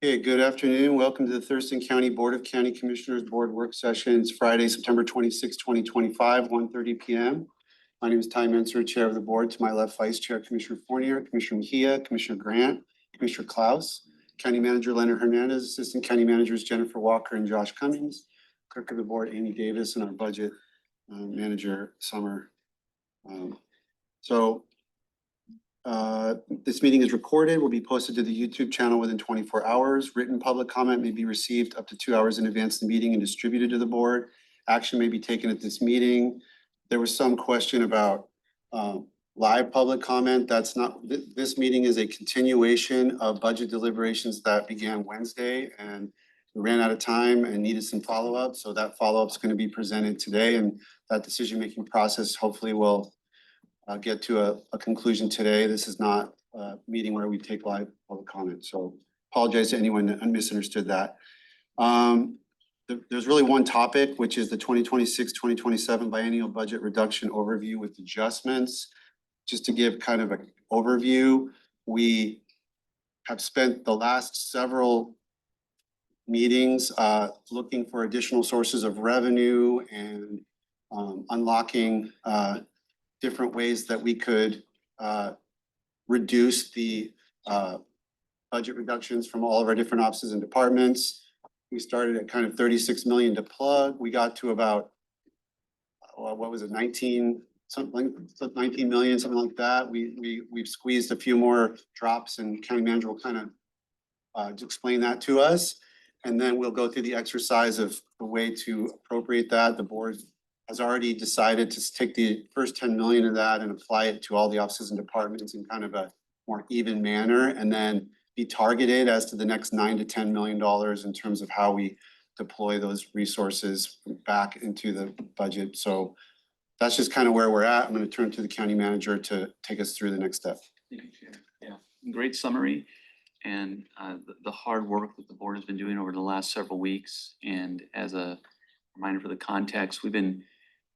Okay, good afternoon. Welcome to the Thurston County Board of County Commissioners Board Work Sessions, Friday, September 26, 2025, 1:30 p.m. My name is Ty Menser, Chair of the Board. To my left, Vice Chair Commissioner Fournier, Commissioner Mejia, Commissioner Grant, Commissioner Klaus, County Manager Leonard Hernandez, Assistant County Managers Jennifer Walker and Josh Cummings, Clerk of the Board Amy Davis, and our Budget Manager Summer. This meeting is recorded, will be posted to the YouTube channel within 24 hours. Written public comment may be received up to 2 hours in advance of the meeting and distributed to the board. Action may be taken at this meeting. There was some question about live public comment. That's not, this meeting is a continuation of budget deliberations that began Wednesday, and we ran out of time and needed some follow-up. So that follow-up is going to be presented today, and that decision-making process hopefully will get to a conclusion today. This is not a meeting where we take live public comment. So apologize to anyone that misunderstood that. There's really one topic, which is the 2026-2027 biennial budget reduction overview with adjustments. Just to give kind of an overview, we have spent the last several meetings looking for additional sources of revenue and unlocking different ways that we could reduce the budget reductions from all of our different offices and departments. We started at kind of 36 million to plug. We got to about, what was it, 19 million, something like that. We've squeezed a few more drops, and County Manager will kind of explain that to us. And then we'll go through the exercise of the way to appropriate that. The board has already decided to take the first 10 million of that and apply it to all the offices and departments in kind of a more even manner, and then be targeted as to the next $9 to $10 million in terms of how we deploy those resources back into the budget. So that's just kind of where we're at. I'm going to turn to the county manager to take us through the next step. Thank you, Chair. Yeah, great summary, and the hard work that the board has been doing over the last several weeks. And as a reminder for the context, we've been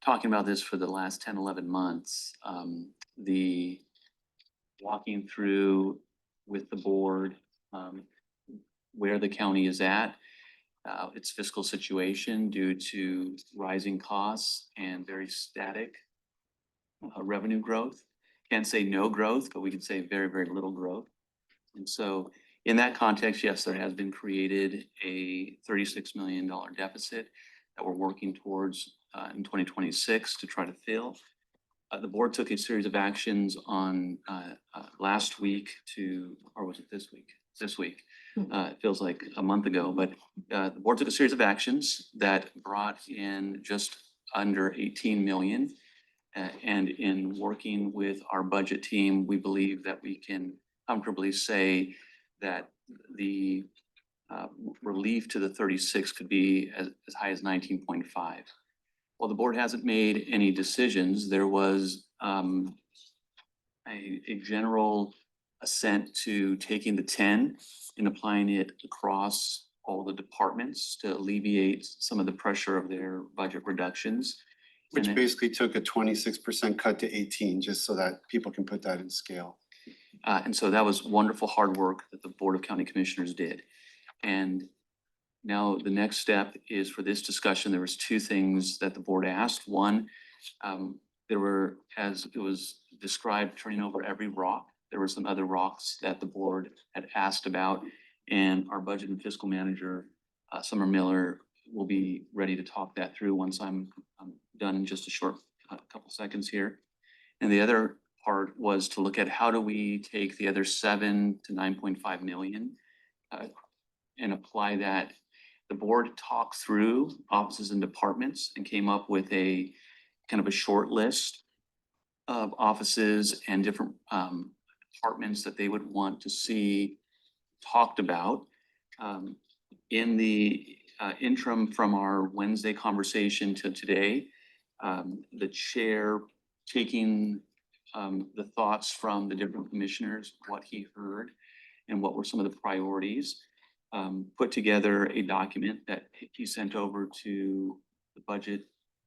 talking about this for the last 10, 11 months. The walking through with the board where the county is at, its fiscal situation due to rising costs and very static revenue growth. Can't say no growth, but we can say very, very little growth. And so in that context, yes, there has been created a $36 million deficit that we're working towards in 2026 to try to fill. The board took a series of actions on last week or was it this week? This week. It feels like a month ago, but the board took a series of actions that brought in just under 18 million. And in working with our budget team, we believe that we can comfortably say that the relief to the 36 could be as high as 19.5. Well, the board hasn't made any decisions. There was a general assent to taking the 10 and applying it across all the departments to alleviate some of the pressure of their budget reductions. Which basically took a 26% cut to 18, just so that people can put that in scale. And so that was wonderful hard work that the Board of County Commissioners did. And now the next step is for this discussion. There was two things that the board asked. One, there were, as it was described, turning over every rock. There were some other rocks that the board had asked about, and our budget and fiscal manager, Summer Miller, will be ready to talk that through once I'm done in just a short couple seconds here. And the other part was to look at how do we take the other 7 to 9.5 million and apply that. The board talked through offices and departments and came up with a kind of a short list of offices and different departments that they would want to see talked about. In the interim from our Wednesday conversation to today, the chair taking the thoughts from the different commissioners, what he heard and what were some of the priorities, put together a document that he sent over to the budget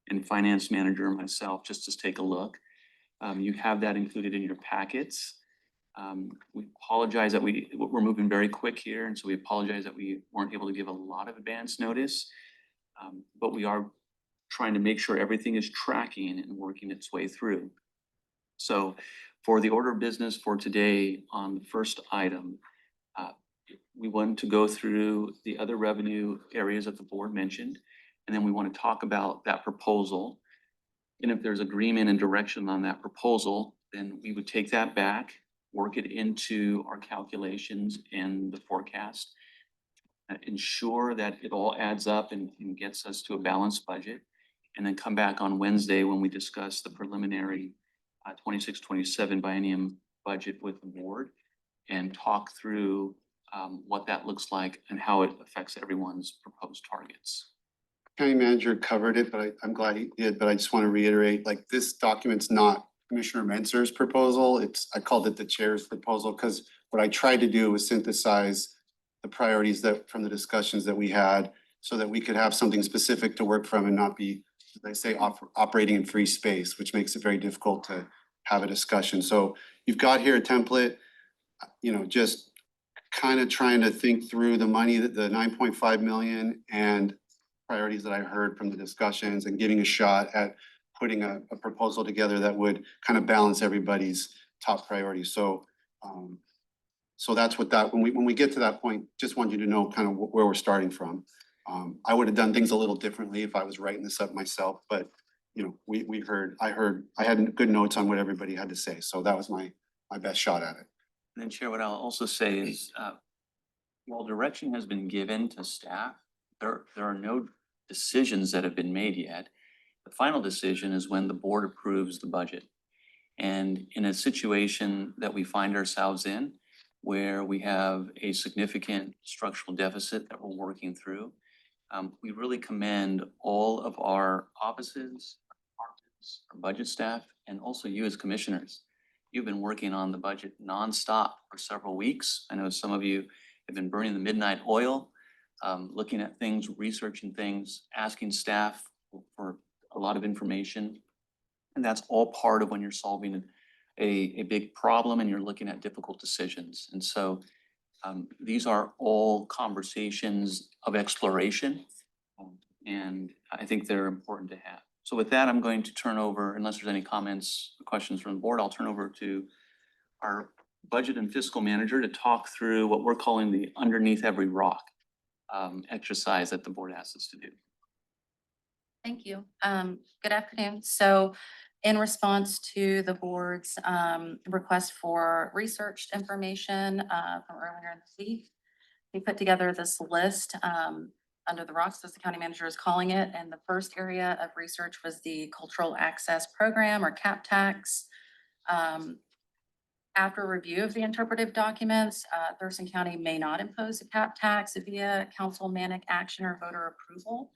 and finance manager and myself just to take a look. You have that included in your packets. We apologize that we're moving very quick here, and so we apologize that we weren't able to give a lot of advance notice. But we are trying to make sure everything is tracking and working its way through. So for the order of business for today on the first item, we want to go through the other revenue areas that the board mentioned, and then we want to talk about that proposal. And if there's agreement and direction on that proposal, then we would take that back, work it into our calculations and the forecast, ensure that it all adds up and gets us to a balanced budget, and then come back on Wednesday when we discuss the preliminary 26-27 biennium budget with the board and talk through what that looks like and how it affects everyone's proposed targets. County manager covered it, but I'm glad he did, but I just want to reiterate, like, this document's not Commissioner Mentzer's proposal. I called it the chair's proposal because what I tried to do was synthesize the priorities that from the discussions that we had so that we could have something specific to work from and not be, as I say, operating in free space, which makes it very difficult to have a discussion. So you've got here a template, just kind of trying to think through the money, that the 9.5 million and priorities that I heard from the discussions and giving a shot at putting a proposal together that would kind of balance everybody's top priorities. So so that's what when we get to that point, just want you to know kind of where we're starting from. I would have done things a little differently if I was writing this up myself, but I had good notes on what everybody had to say. So that was my best shot at it. And then Chair, what I'll also say is, while direction has been given to staff, there are no decisions that have been made yet. The final decision is when the board approves the budget. And in a situation that we find ourselves in, where we have a significant structural deficit that we're working through, we really commend all of our offices, our departments, our budget staff, and also you as commissioners. You've been working on the budget nonstop for several weeks. I know some of you have been burning the midnight oil, looking at things, researching things, asking staff for a lot of information. And that's all part of when you're solving a big problem and you're looking at difficult decisions. And so these are all conversations of exploration, and I think they're important to have. So with that, I'm going to turn over, unless there's any comments or questions from the board, I'll turn over to our budget and fiscal manager to talk through what we're calling the underneath every rock exercise that the board asks us to do. Thank you. Good afternoon. So in response to the board's request for researched information from earlier in the week, we put together this list under the rocks, as the county manager is calling it. And the first area of research was the Cultural Access Program, or CAP tax. After review of the interpretive documents, Thurston County may not impose a CAP tax via councilmanic action or voter approval.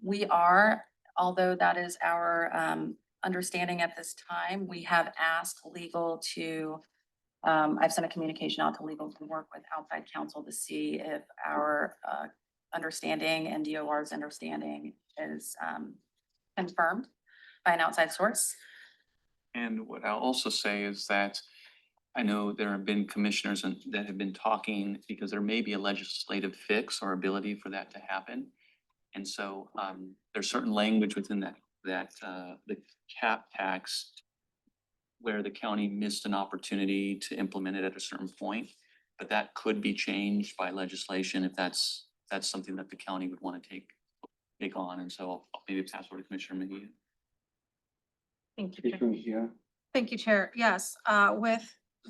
We are, although that is our understanding at this time, we have asked legal to, I've sent a communication out to legal to work with outside counsel to see if our understanding and DOR's understanding is confirmed by an outside source. And what I'll also say is that I know there have been commissioners that have been talking because there may be a legislative fix or ability for that to happen. And so there's certain language within the CAP tax where the county missed an opportunity to implement it at a certain point, but that could be changed by legislation if that's something that the county would want to take on. And so I'll maybe pass over to Commissioner Mejia. Thank you, Chair. Thank you, Chair. Yes, with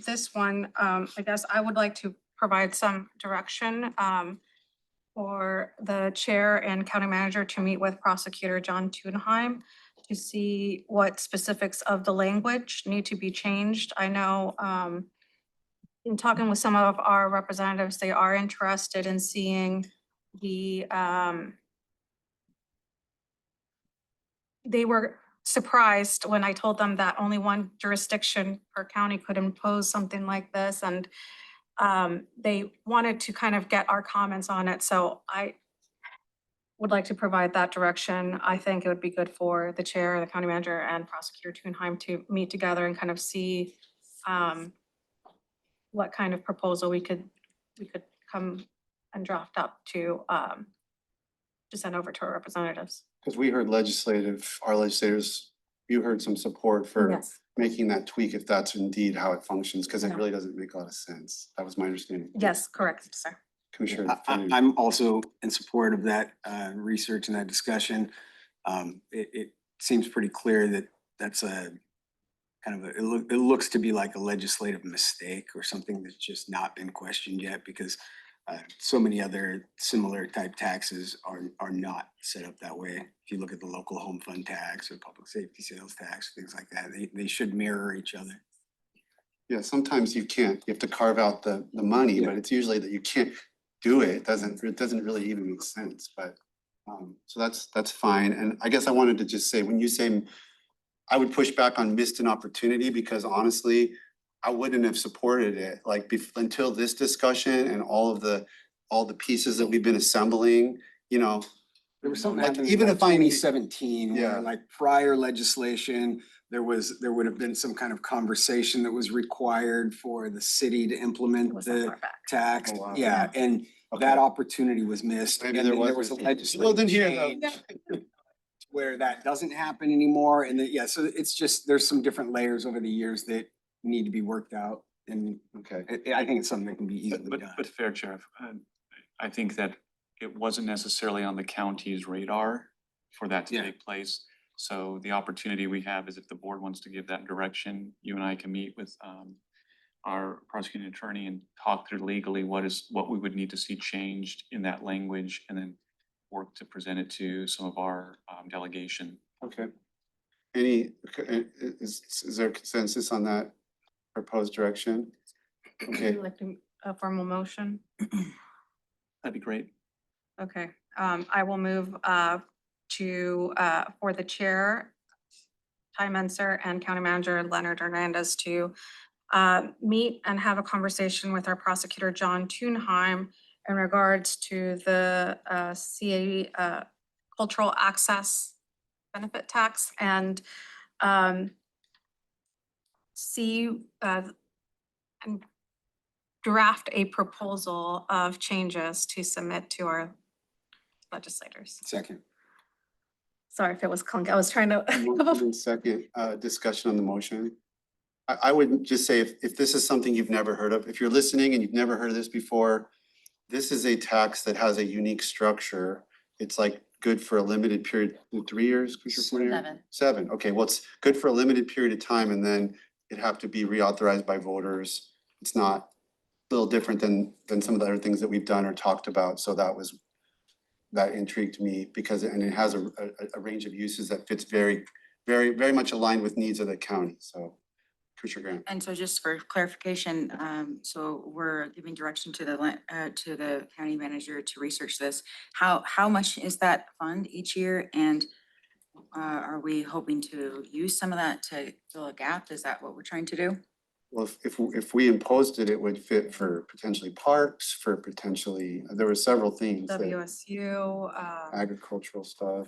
this one, I guess I would like to provide some direction for the chair and county manager to meet with Prosecutor John Thunheim to see what specifics of the language need to be changed. I know in talking with some of our representatives, they are interested in seeing the, they were surprised when I told them that only one jurisdiction per county could impose something like this, and they wanted to kind of get our comments on it. So I would like to provide that direction. I think it would be good for the chair, the county manager, and Prosecutor Thunheim to meet together and kind of see what kind of proposal we could come and draft up to send over to our representatives. Because we heard our legislators, you heard some support for Yes. making that tweak if that's indeed how it functions, because it Yeah. really doesn't make a lot of sense. That was my understanding. Yes, correct, sir. Commissioner. Flanagan. I'm also in support of that research and that discussion. It seems pretty clear that that's a kind of it looks to be like a legislative mistake or something that's just not been questioned yet, because so many other similar type taxes are not set up that way. If you look at the local home fund tax or public safety sales tax, things like that, they should mirror each other. Yeah, sometimes you can't, you have to carve out the money, Yeah. but it's usually that you can't do it. It doesn't really even make sense, but so that's fine. And I guess I wanted to just say, when you say, I would push back on missed an opportunity, because honestly, I wouldn't have supported it like until this discussion and all the pieces that we've been assembling, you know. There was something Like, happened even in if I need- 2017 Yeah. where like prior legislation, there would have been some kind of conversation that was required for the city to It implement was that the far back. tax. Oh, wow. Yeah, and Okay. that opportunity was missed. Maybe And there then there was was a a- legislative Wasn't here, though. change where that doesn't happen anymore. And yeah, so it's just, there's some different layers over the years that need to be worked out. And Okay, I think it's something that can be easily done. But fair, Sheriff, I think that it wasn't necessarily on the county's radar for that to Yeah. take place. So the opportunity we have is, if the board wants to give that direction, you and I can meet with our prosecuting attorney and talk through legally what we would need to see changed in that language, and then work to present it to some of our delegation. okay. Is there consensus on that proposed direction? Would Okay, you like a formal motion? That'd be great. Okay, I will move for the chair, Ty Menser, and County Manager Leonard Hernandez to meet and have a conversation with our prosecutor, John Thunheim, in regards to the CA cultural access benefit tax, and see and draft a proposal of changes to submit to our legislators. Second. Sorry if it was clunky. I was trying to. motion and second, discussion on the motion. I would just say, if this is something you've never heard of, if you're listening and you've never heard of this before, this is a tax that has a unique structure. It's like good for a limited period, 3 years, Commissioner Flanagan? 7, okay, well, it's good for a limited period of time, and then it'd have to be reauthorized by voters. It's not a little different than some of the other things that we've done or talked about, so that intrigued me, because, and it has a range of uses that fits very much aligned with needs of the county, so. Commissioner Grant. And so just for clarification, so we're giving direction to the county manager to research this. How much is that fund each year? And are we hoping to use some of that to fill a gap? Is that what we're trying to do? Well, if we imposed it, it would fit for potentially parks, for potentially, there were several things that WSU, agricultural stuff.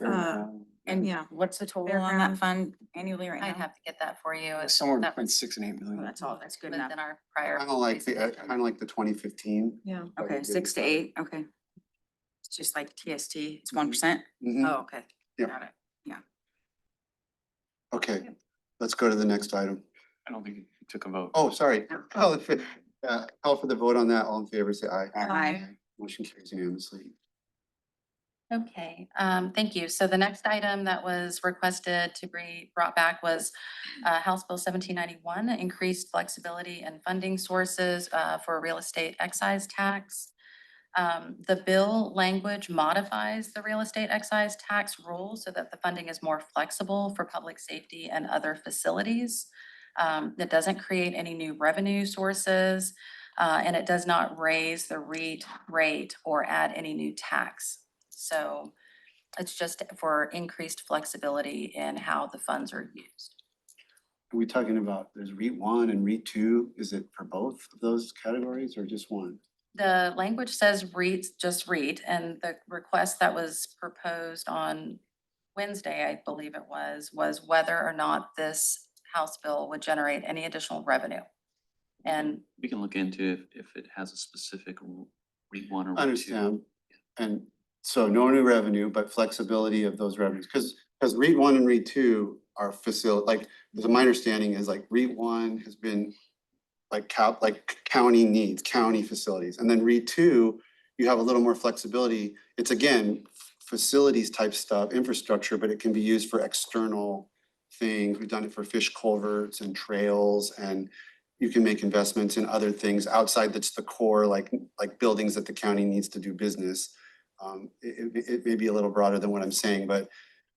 And yeah. what's the total on that Fairground. fund annually right I'd now? have to get that for you. Somewhere That between was 6 and 8 Oh, million. that's all, that's good enough. within our prior. Kind of like presentation. the 2015. Yeah. Okay, 6 to 8, okay. It's just like TST, it's 1%? Mhm. Oh, okay. Yeah. Got it. Okay, let's go to the next item. I don't think you took a vote. Oh, sorry. Call for the vote on that. All in favor, say aye. Aye. Motion carries unanimously. Okay, thank you. So the next item that was requested to be brought back was House Bill 1791, increased flexibility and funding sources for real estate excise tax. The bill language modifies the real estate excise tax rule so that the funding is more flexible for public safety and other facilities. It doesn't create any new revenue sources, and it does not raise the REIT rate or add any new tax. So it's just for increased flexibility in how the funds are used. Are we talking about, there's REIT 1 and REIT 2? Is it for both of those categories or just one? The language says REIT, just REIT, and the request that was proposed on Wednesday, I believe it was whether or not this House bill would generate any additional revenue. And We can look into if it has a specific REIT one or. I understand. And so no new revenue, but flexibility of those revenues, because REIT one and REIT two are like, my understanding is like REIT one has been like county needs, county facilities, and then REIT two, you have a little more flexibility. It's again, facilities type stuff, infrastructure, but it can be used for external things. We've done it for fish culverts and trails, and you can make investments in other things outside that's the core, like buildings that the county needs to do business. It may be a little broader than what I'm saying, but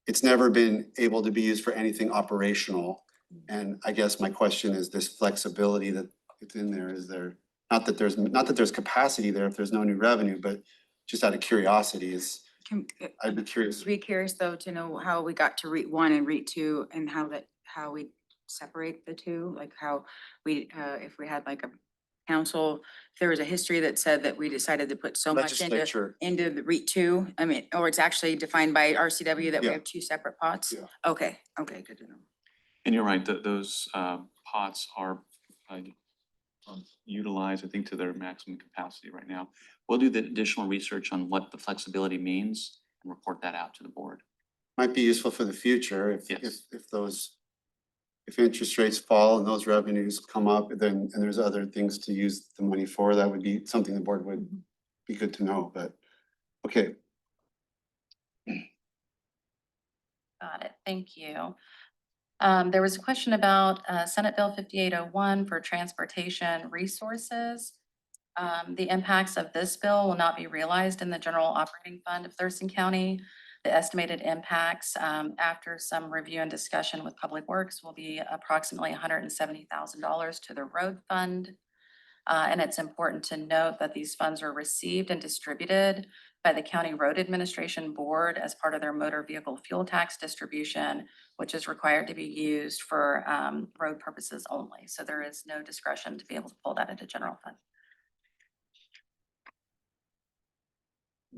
it's never been able to be used for anything operational. And I guess my question is this flexibility that it's in there, is there, not that there's capacity there if there's no new revenue, but just out of curiosity I'd be curious. Be curious though to know how we got to REIT one and REIT two and how we separate the two, like how we, if we had like a council, if there was a history that said that we decided to put so much Legislature. into the REIT two, I mean, or it's actually defined by RCW that we Yeah. have two separate pots? Yeah. Okay, good to know. And you're right, those pots are utilized, I think, to their maximum capacity right now. We'll do the additional research on what the flexibility means and report that out to the board. Might be useful for the future Yes. if interest rates fall and those revenues come up, then, and there's other things to use the money for, that would be something the board would be good to know, but, okay. got it. Thank you. There was a question about Senate Bill 5801 for transportation resources. The impacts of this bill will not be realized in the general operating fund of Thurston County. The estimated impacts, after some review and discussion with Public Works, will be approximately $170,000 to the road fund. And it's important to note that these funds are received and distributed by the County Road Administration Board as part of their motor vehicle fuel tax distribution, which is required to be used for road purposes only. So there is no discretion to be able to pull that into general fund.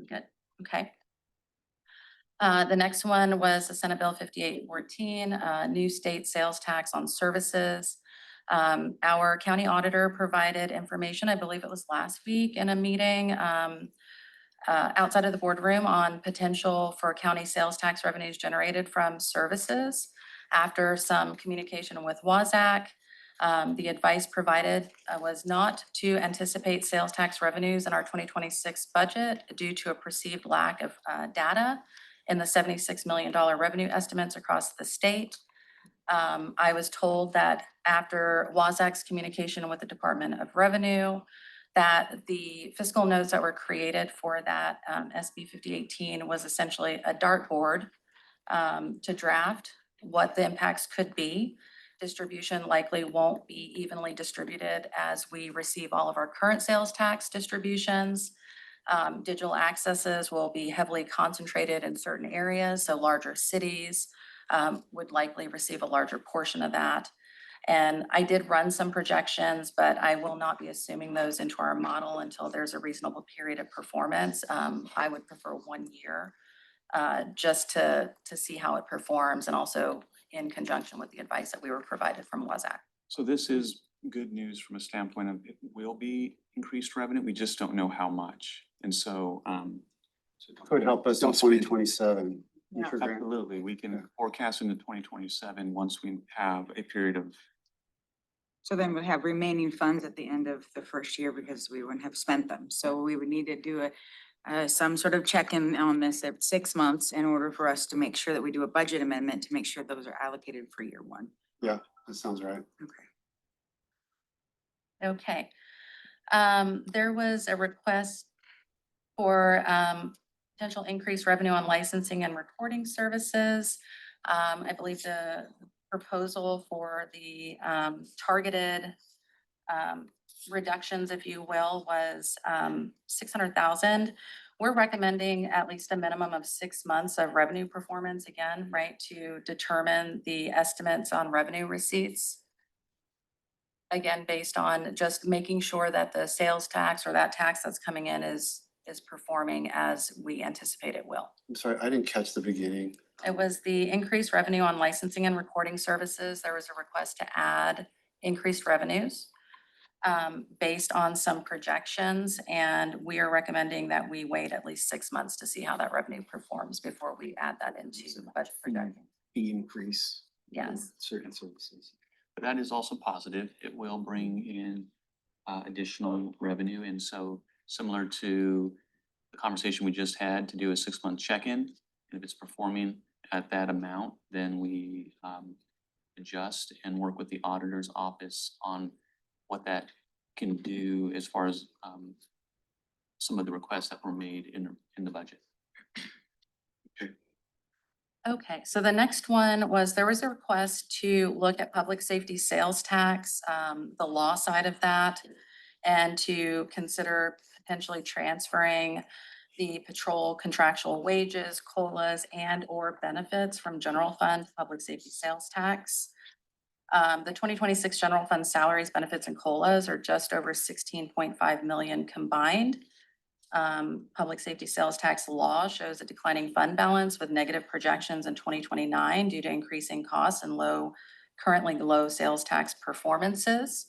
Good, okay. The next one was the Senate Bill 5814, new state sales tax on services. Our county auditor provided information, I believe it was last week in a meeting outside of the boardroom on potential for county sales tax revenues generated from services. After some communication with WASAC, the advice provided was not to anticipate sales tax revenues in our 2026 budget due to a perceived lack of data in the $76 million revenue estimates across the state. I was told that after WASAC's communication with the Department of Revenue, that the fiscal notes that were created for that SB 5018 was essentially a dartboard to draft what the impacts could be. Distribution likely won't be evenly distributed as we receive all of our current sales tax distributions. Digital accesses will be heavily concentrated in certain areas, so larger cities would likely receive a larger portion of that. And I did run some projections, but I will not be assuming those into our model until there's a reasonable period of performance. I would prefer 1 year just to see how it performs, and also in conjunction with the advice that we were provided from WASAC. So this is good news from a standpoint of it will be increased revenue. We just don't know how much. And so Could help us in Don't spend it. 2027. Yeah. absolutely, we can forecast into 2027 once we have a period of. So then we'd have remaining funds at the end of the first year because we wouldn't have spent them. So we would need to do some sort of check-in on this at 6 months in order for us to make sure that we do a budget amendment to make sure those are allocated for year one. That sounds right. Okay. Okay. There was a request for potential increased revenue on licensing and recording services. I believe the proposal for the targeted reductions, if you will, was 600,000. We're recommending at least a minimum of 6 months of revenue performance again, right, to determine the estimates on revenue receipts. Again, based on just making sure that the sales tax or that tax that's coming in is performing as we anticipate it will. I'm sorry, I didn't catch the beginning. It was the increased revenue on licensing and recording services. There was a request to add increased revenues. based on some projections, and we are recommending that we wait at least 6 months to see how that revenue performs before we add that into the budget projection. Fee increase. Yes. Certain services. But that is also positive. It will bring in additional revenue. And so similar to the conversation we just had, to do a 6-month check-in. And if it's performing at that amount, then we adjust and work with the auditor's office on what that can do as far as some of the requests that were made in the budget. Okay, so the next one was, there was a request to look at public safety sales tax, the law side of that, and to consider potentially transferring the patrol contractual wages, COLAs, and/or benefits from general fund to public safety sales tax. The 2026 general fund salaries, benefits, and COLAs are just over 16.5 million combined. Public safety sales tax law shows a declining fund balance with negative projections in 2029 due to increasing costs and currently low sales tax performances.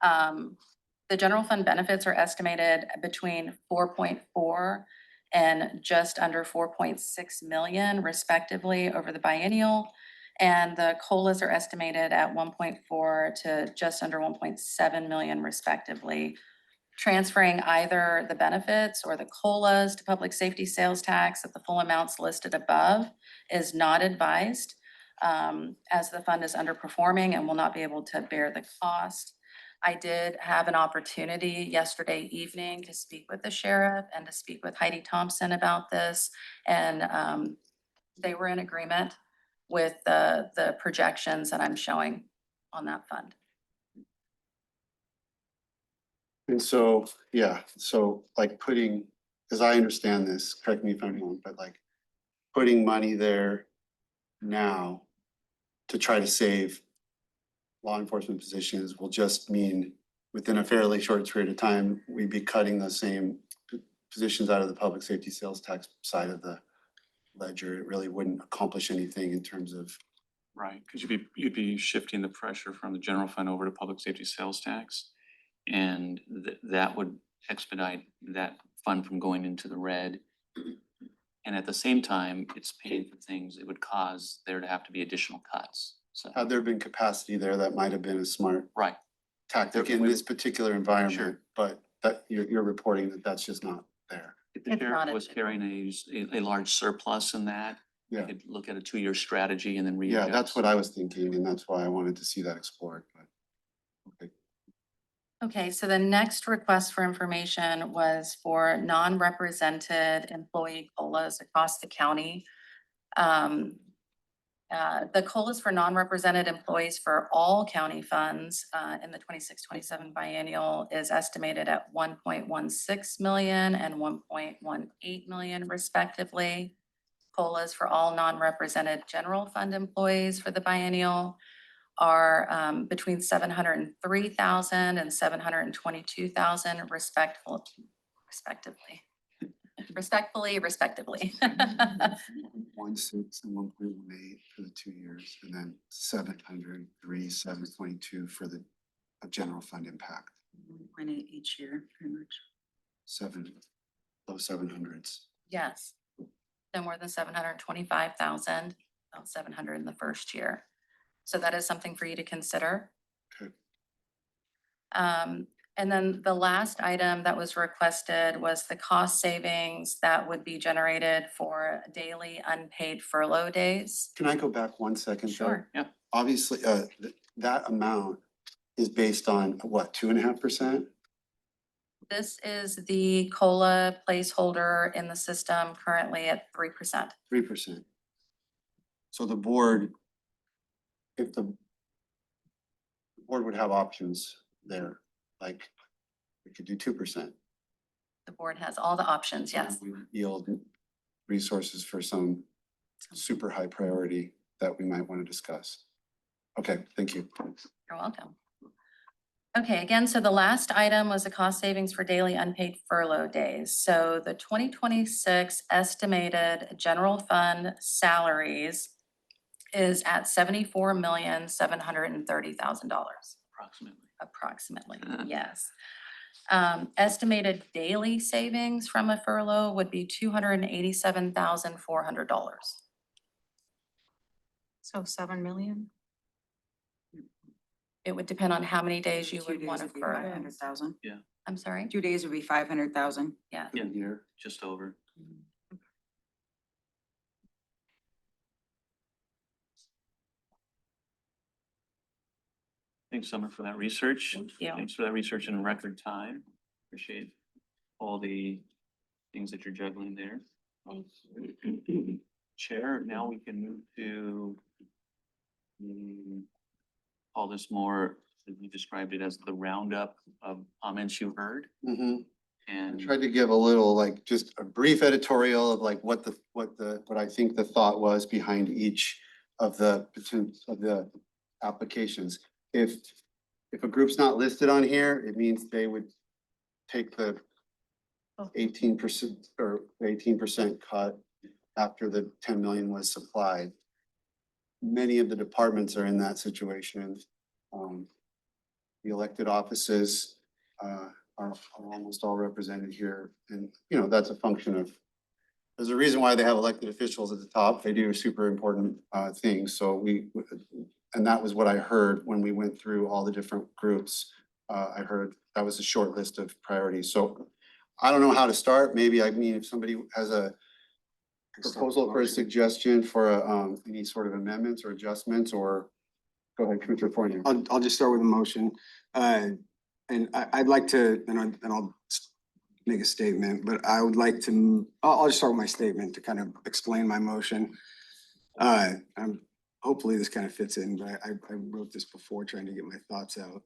The general fund benefits are estimated between 4.4 and just under 4.6 million respectively over the biennial. And the COLAs are estimated at 1.4 to just under 1.7 million respectively. Transferring either the benefits or the COLAs to public safety sales tax at the full amounts listed above is not advised, as the fund is underperforming and will not be able to bear the cost. I did have an opportunity yesterday evening to speak with the sheriff and to speak with Heidi Thompson about this, and they were in agreement with the projections that I'm showing on that fund. And so, yeah, so like putting, as I understand this, correct me if I'm wrong, but like putting money there now to try to save law enforcement positions will just mean within a fairly short period of time, we'd be cutting the same positions out of the public safety sales tax side of the ledger. It really wouldn't accomplish anything in terms of. Right, because you'd be shifting the pressure from the general fund over to public safety sales tax. And that would expedite that fund from going into the red. And at the same time, it's paying for things it would cause there to have to be additional cuts. So, Had there been capacity there, that might have been a smart right, tactic in We- this particular environment, Sure. but that you're reporting that that's just not there. if the It's sheriff not was a- carrying a large surplus in that, we Yeah. could look at a 2-year strategy and then Yeah, readjust. that's what I was thinking, and that's why I wanted to see that explored, but. Okay. Okay, so the next request for information was for non-represented employee COLAs across the county. The COLAs for non-represented employees for all county funds in the 26-27 biennial is estimated at 1.16 million and 1.18 million respectively. COLAs for all non-represented general fund employees for the biennial are between 703,000 and 722,000 respectively. Respectively. 1.6 and 1.18 for the 2 years, and then 703, 722 for the general fund impact, 1.8 each year, pretty much. low 700s. Yes. No more than 725,000, about 700 in the first year. So that is something for you to consider. Okay. And then the last item that was requested was the cost savings that would be generated for daily unpaid furlough days. Can I go back 1 second? though? Sure. Obviously, that amount is based on what, 2.5%? This is the COLA placeholder in the system currently at 3%. 3%. So the board, if the board would have options there, like we could do 2%. The board has all the options, yes. We yield resources for some super high priority that we might want to discuss. Okay, thank you. You're welcome. Okay, again, so the last item was the cost savings for daily unpaid furlough days. So the 2026 estimated general fund salaries is at $74,730,000. Approximately. approximately, yes. Estimated daily savings from a furlough would be $287,400. So 7 million? It would depend on how many days you would want to furlough. 500,000. I'm sorry? 2 days would be 500,000. Yeah. Yeah. Here. Just over. Thanks, Summer, for that research. Thank you. Thanks for that research in record time. Appreciate all the things that you're juggling there. Chair, now we can move to call this more, you described it as the roundup of comments you heard I and tried to give a little, like, just a brief editorial of like what I think the thought was behind each of the applications. If a group's not listed on here, it means they would take the 18% or 18% cut after the 10 million was supplied. Many of the departments are in that situation. The elected offices are almost all represented here. And, you know, that's a function of, there's a reason why they have elected officials at the top. They do super important things. So and that was what I heard when we went through all the different groups. I heard that was a short list of priorities. So I don't know how to start. Maybe, I mean, if somebody has a proposal for a suggestion for any sort of amendments or adjustments, or go ahead, Commissioner Fournier. I'll just start with a motion. And I'd like to, and I'll make a statement, but I would like to, I'll just start with my statement to kind of explain my motion. Hopefully this kind of fits in, but I wrote this before trying to get my thoughts out.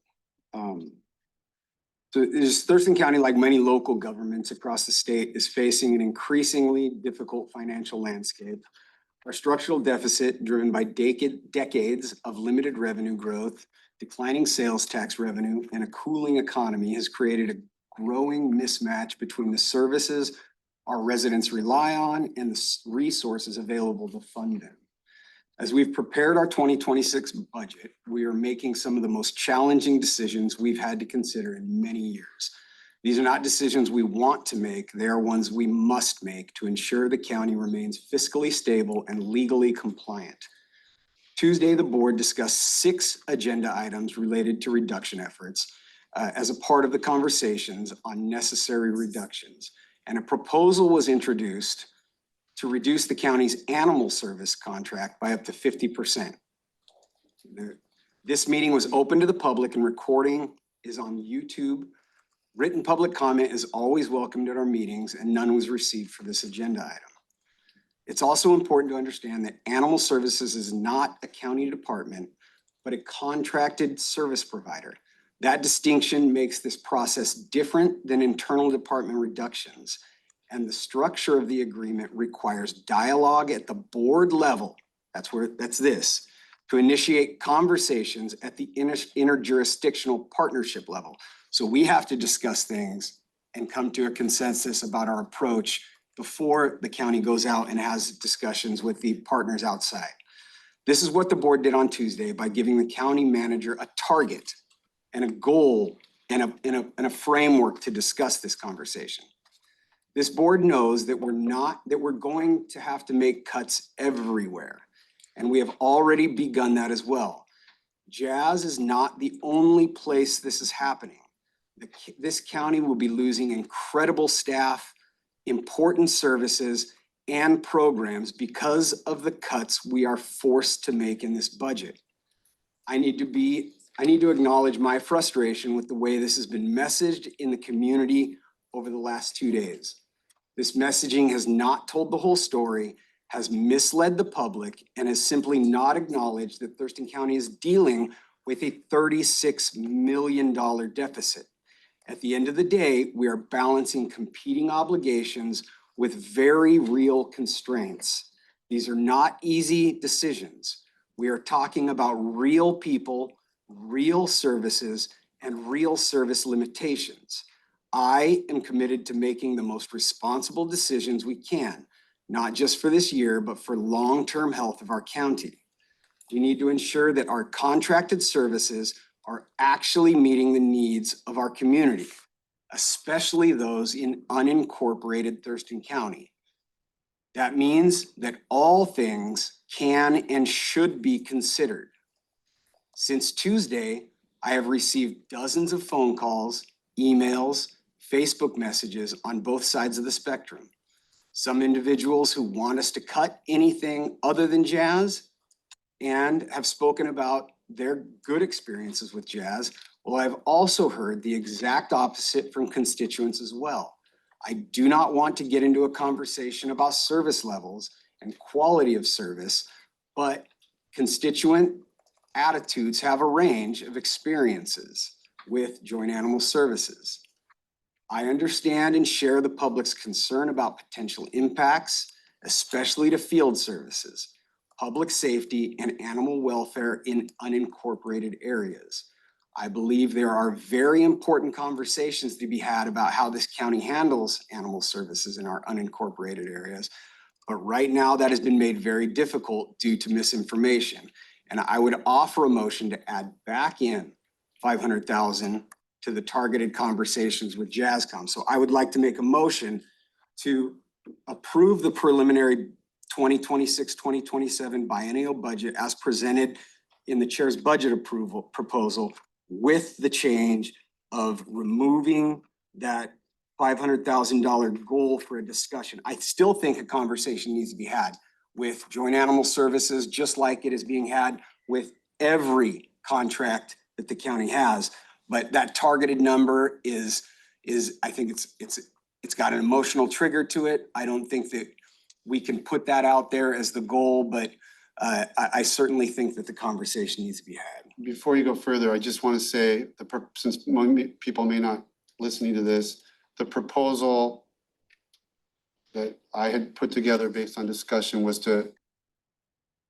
So Thurston County, like many local governments across the state, is facing an increasingly difficult financial landscape. Our structural deficit, driven by decades of limited revenue growth, declining sales tax revenue, and a cooling economy, has created a growing mismatch between the services our residents rely on and the resources available to fund them. As we've prepared our 2026 budget, we are making some of the most challenging decisions we've had to consider in many years. These are not decisions we want to make, they are ones we must make to ensure the county remains fiscally stable and legally compliant. Tuesday, the board discussed 6 agenda items related to reduction efforts as a part of the conversations on necessary reductions. And a proposal was introduced to reduce the county's animal service contract by up to 50%. This meeting was open to the public and recording is on YouTube. Written public comment is always welcomed at our meetings and none was received for this agenda item. It's also important to understand that animal services is not a county department, but a contracted service provider. That distinction makes this process different than internal department reductions. And the structure of the agreement requires dialogue at the board level. That's this, to initiate conversations at the interjurisdictional partnership level. So we have to discuss things and come to a consensus about our approach before the county goes out and has discussions with the partners outside. This is what the board did on Tuesday by giving the county manager a target and a goal and a framework to discuss this conversation. This board knows that we're going to have to make cuts everywhere. And we have already begun that as well. Jazz is not the only place this is happening. This county will be losing incredible staff, important services, and programs because of the cuts we are forced to make in this budget. I need to acknowledge my frustration with the way this has been messaged in the community over the last 2 days. This messaging has not told the whole story, has misled the public, and has simply not acknowledged that Thurston County is dealing with a $36 million deficit. At the end of the day, we are balancing competing obligations with very real constraints. These are not easy decisions. We are talking about real people, real services, and real service limitations. I am committed to making the most responsible decisions we can, not just for this year, but for long-term health of our county. We need to ensure that our contracted services are actually meeting the needs of our community, especially those in unincorporated Thurston County. That means that all things can and should be considered. Since Tuesday, I have received dozens of phone calls, emails, Facebook messages on both sides of the spectrum. Some individuals who want us to cut anything other than jazz and have spoken about their good experiences with jazz. Well, I've also heard the exact opposite from constituents as well. I do not want to get into a conversation about service levels and quality of service, but constituent attitudes have a range of experiences with Joint Animal Services. I understand and share the public's concern about potential impacts, especially to field services, public safety, and animal welfare in unincorporated areas. I believe there are very important conversations to be had about how this county handles animal services in our unincorporated areas. But right now that has been made very difficult due to misinformation. And I would offer a motion to add back in 500,000 to the targeted conversations with JazzCom. So I would like to make a motion to approve the preliminary 2026-2027 biennial budget as presented in the chair's budget approval proposal, with the change of removing that $500,000 goal for a discussion. I still think a conversation needs to be had with Joint Animal Services, just like it is being had with every contract that the county has. But that targeted number is I think it's got an emotional trigger to it. I don't think that we can put that out there as the goal, but I certainly think that the conversation needs to be had. Before you go further, I just want to say, since people may not listening to this, the proposal that I had put together based on discussion was to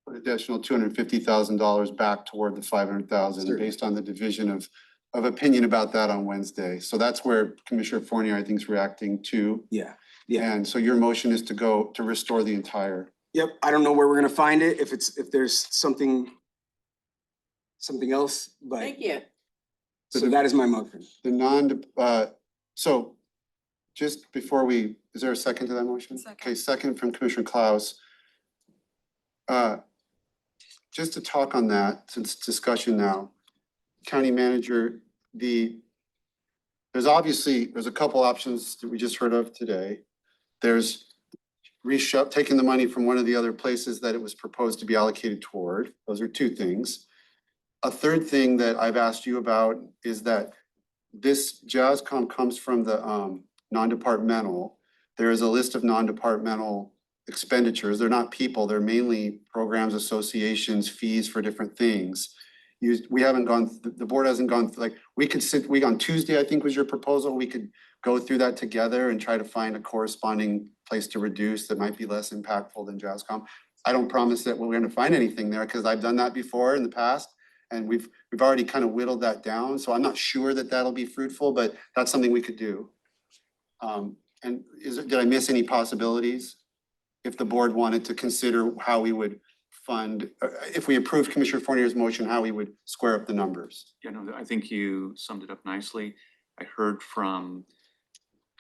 put additional $250,000 back toward the 500,000 Certainly. based on the division of opinion about that on Wednesday. So that's where Commissioner Fournier, I think, is reacting to. Yeah. And so your motion is to go to restore the entire. Yep, I don't know where we're gonna find it, if there's something else, but. Thank you. So that is my motion. So just before is there a second to that motion? Second. Okay, second from Commissioner Klaus. Just to talk on that, since it's discussion now, County Manager, there's a couple options that we just heard of today. There's taking the money from one of the other places that it was proposed to be allocated toward. Those are two things. A third thing that I've asked you about is that this JazzCom comes from the non-departmental. There is a list of non-departmental expenditures. They're not people, they're mainly programs, associations, fees for different things. We haven't gone, the board hasn't gone, like, on Tuesday, I think was your proposal, we could go through that together and try to find a corresponding place to reduce that might be less impactful than JazzCom. I don't promise that we're gonna find anything there, because I've done that before in the past, and we've already kind of whittled that down, so I'm not sure that that'll be fruitful, but that's something we could do. And did I miss any possibilities? If the board wanted to consider how we would fund, if we approve Commissioner Fournier's motion, how we would square up the numbers. Yeah, no, I think you summed it up nicely. I heard from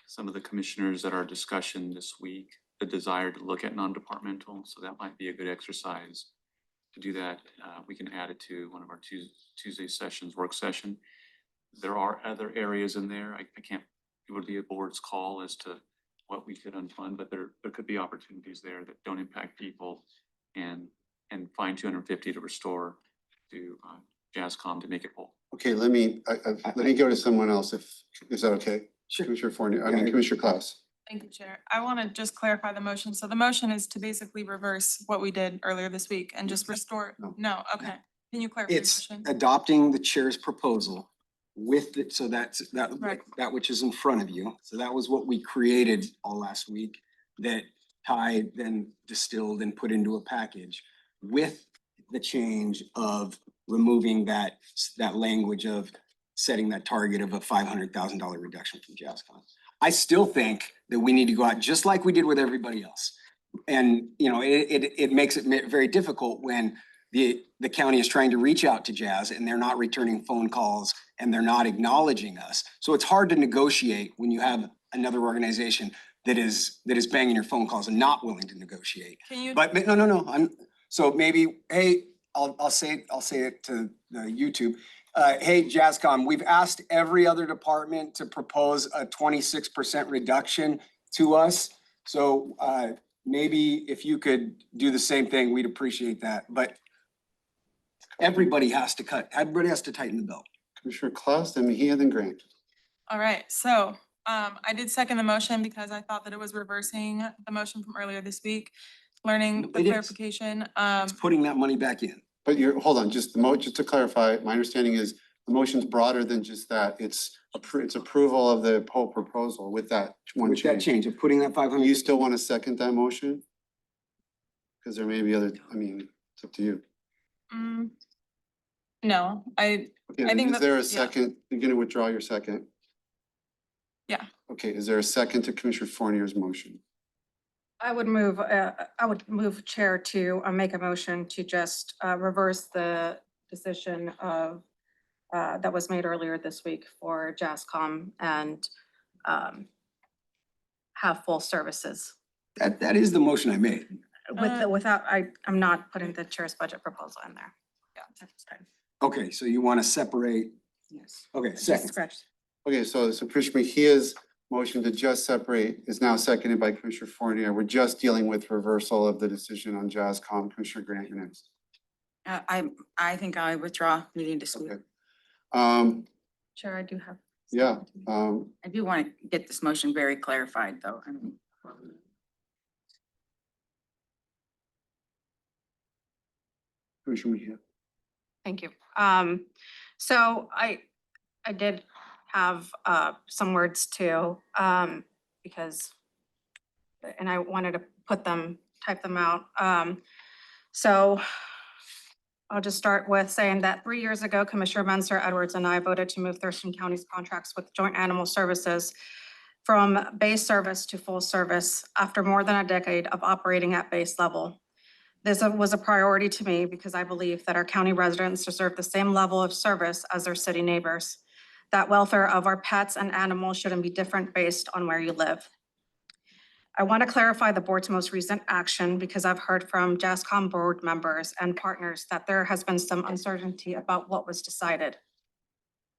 some of the commissioners at our discussion this week, the desire to look at non-departmental, so that might be a good exercise to do that. We can add it to one of our Tuesday sessions, work session. There are other areas in there. I can't, it would be a board's call as to what we could unfund, but there could be opportunities there that don't impact people, and find 250 to restore to JazzCom to make it whole. Okay, let me go to someone else, is that okay? Sure. Commissioner Fournier, Yeah. Commissioner Klaus. Thank you, Chair. I want to just clarify the motion. So the motion is to basically reverse what we did earlier this week and just restore. No. No, okay. Can you clarify the It's motion? adopting the chair's proposal with it, so that Right. which is in front of you. So that was what we created all last week, that Ty then distilled and put into a package with the change of removing that language of setting that target of a $500,000 reduction from JazzCom. I still think that we need to go out just like we did with everybody else. And, you know, it makes it very difficult when the county is trying to reach out to Jazz and they're not returning phone calls and they're not acknowledging us. So it's hard to negotiate when you have another organization that is banging your phone calls and not willing to negotiate. Can you, But no, so maybe, hey, I'll say it to the YouTube. Hey, Jazzcom, we've asked every other department to propose a 26% reduction to us. So maybe if you could do the same thing, we'd appreciate that. But everybody has to tighten the belt. Commissioner Klaus, then Mejia, then Grant. all right, so I did second the motion because I thought that it was reversing the motion from earlier this week, learning the It is. clarification. It's putting that money back in. But hold on, just just to clarify, my understanding is the motion's broader than just that. It's approval of the whole proposal with that one With that change. change of putting that 500. You still want to second that motion? Because there may be other, I mean, it's up to you. No, Okay, I then think is that- there a yeah. second? You're gonna withdraw your second? Yeah. Okay, is there a second to Commissioner Fournier's motion? I would move Chair to make a motion to just reverse the decision of that was made earlier this week for Jazzcom and have full services. That is the motion I made. I'm not putting the chair's budget proposal in there. Yeah. That's fine. Okay, so you want to separate, Yes. okay, Just second. scratch. Okay, so Commissioner Mejia's motion to just separate is now seconded by Commissioner Fournier. We're just dealing with reversal of the decision on Jazzcom. Commissioner Grant, you're next. I think I withdraw meeting this week. Okay. Chair, I do have. Yeah, I do want to get this motion very clarified, though. I mean, Commissioner Mejia. Thank you. So I did have some words too, because, and I wanted to type them out. So I'll just start with saying that 3 years ago, Commissioner Menser Edwards and I voted to move Thurston County's contracts with Joint Animal Services from base service to full service after more than a decade of operating at base level. This was a priority to me because I believe that our county residents deserve the same level of service as their city neighbors. That welfare of our pets and animals shouldn't be different based on where you live. I want to clarify the board's most recent action because I've heard from Jazzcom board members and partners that there has been some uncertainty about what was decided.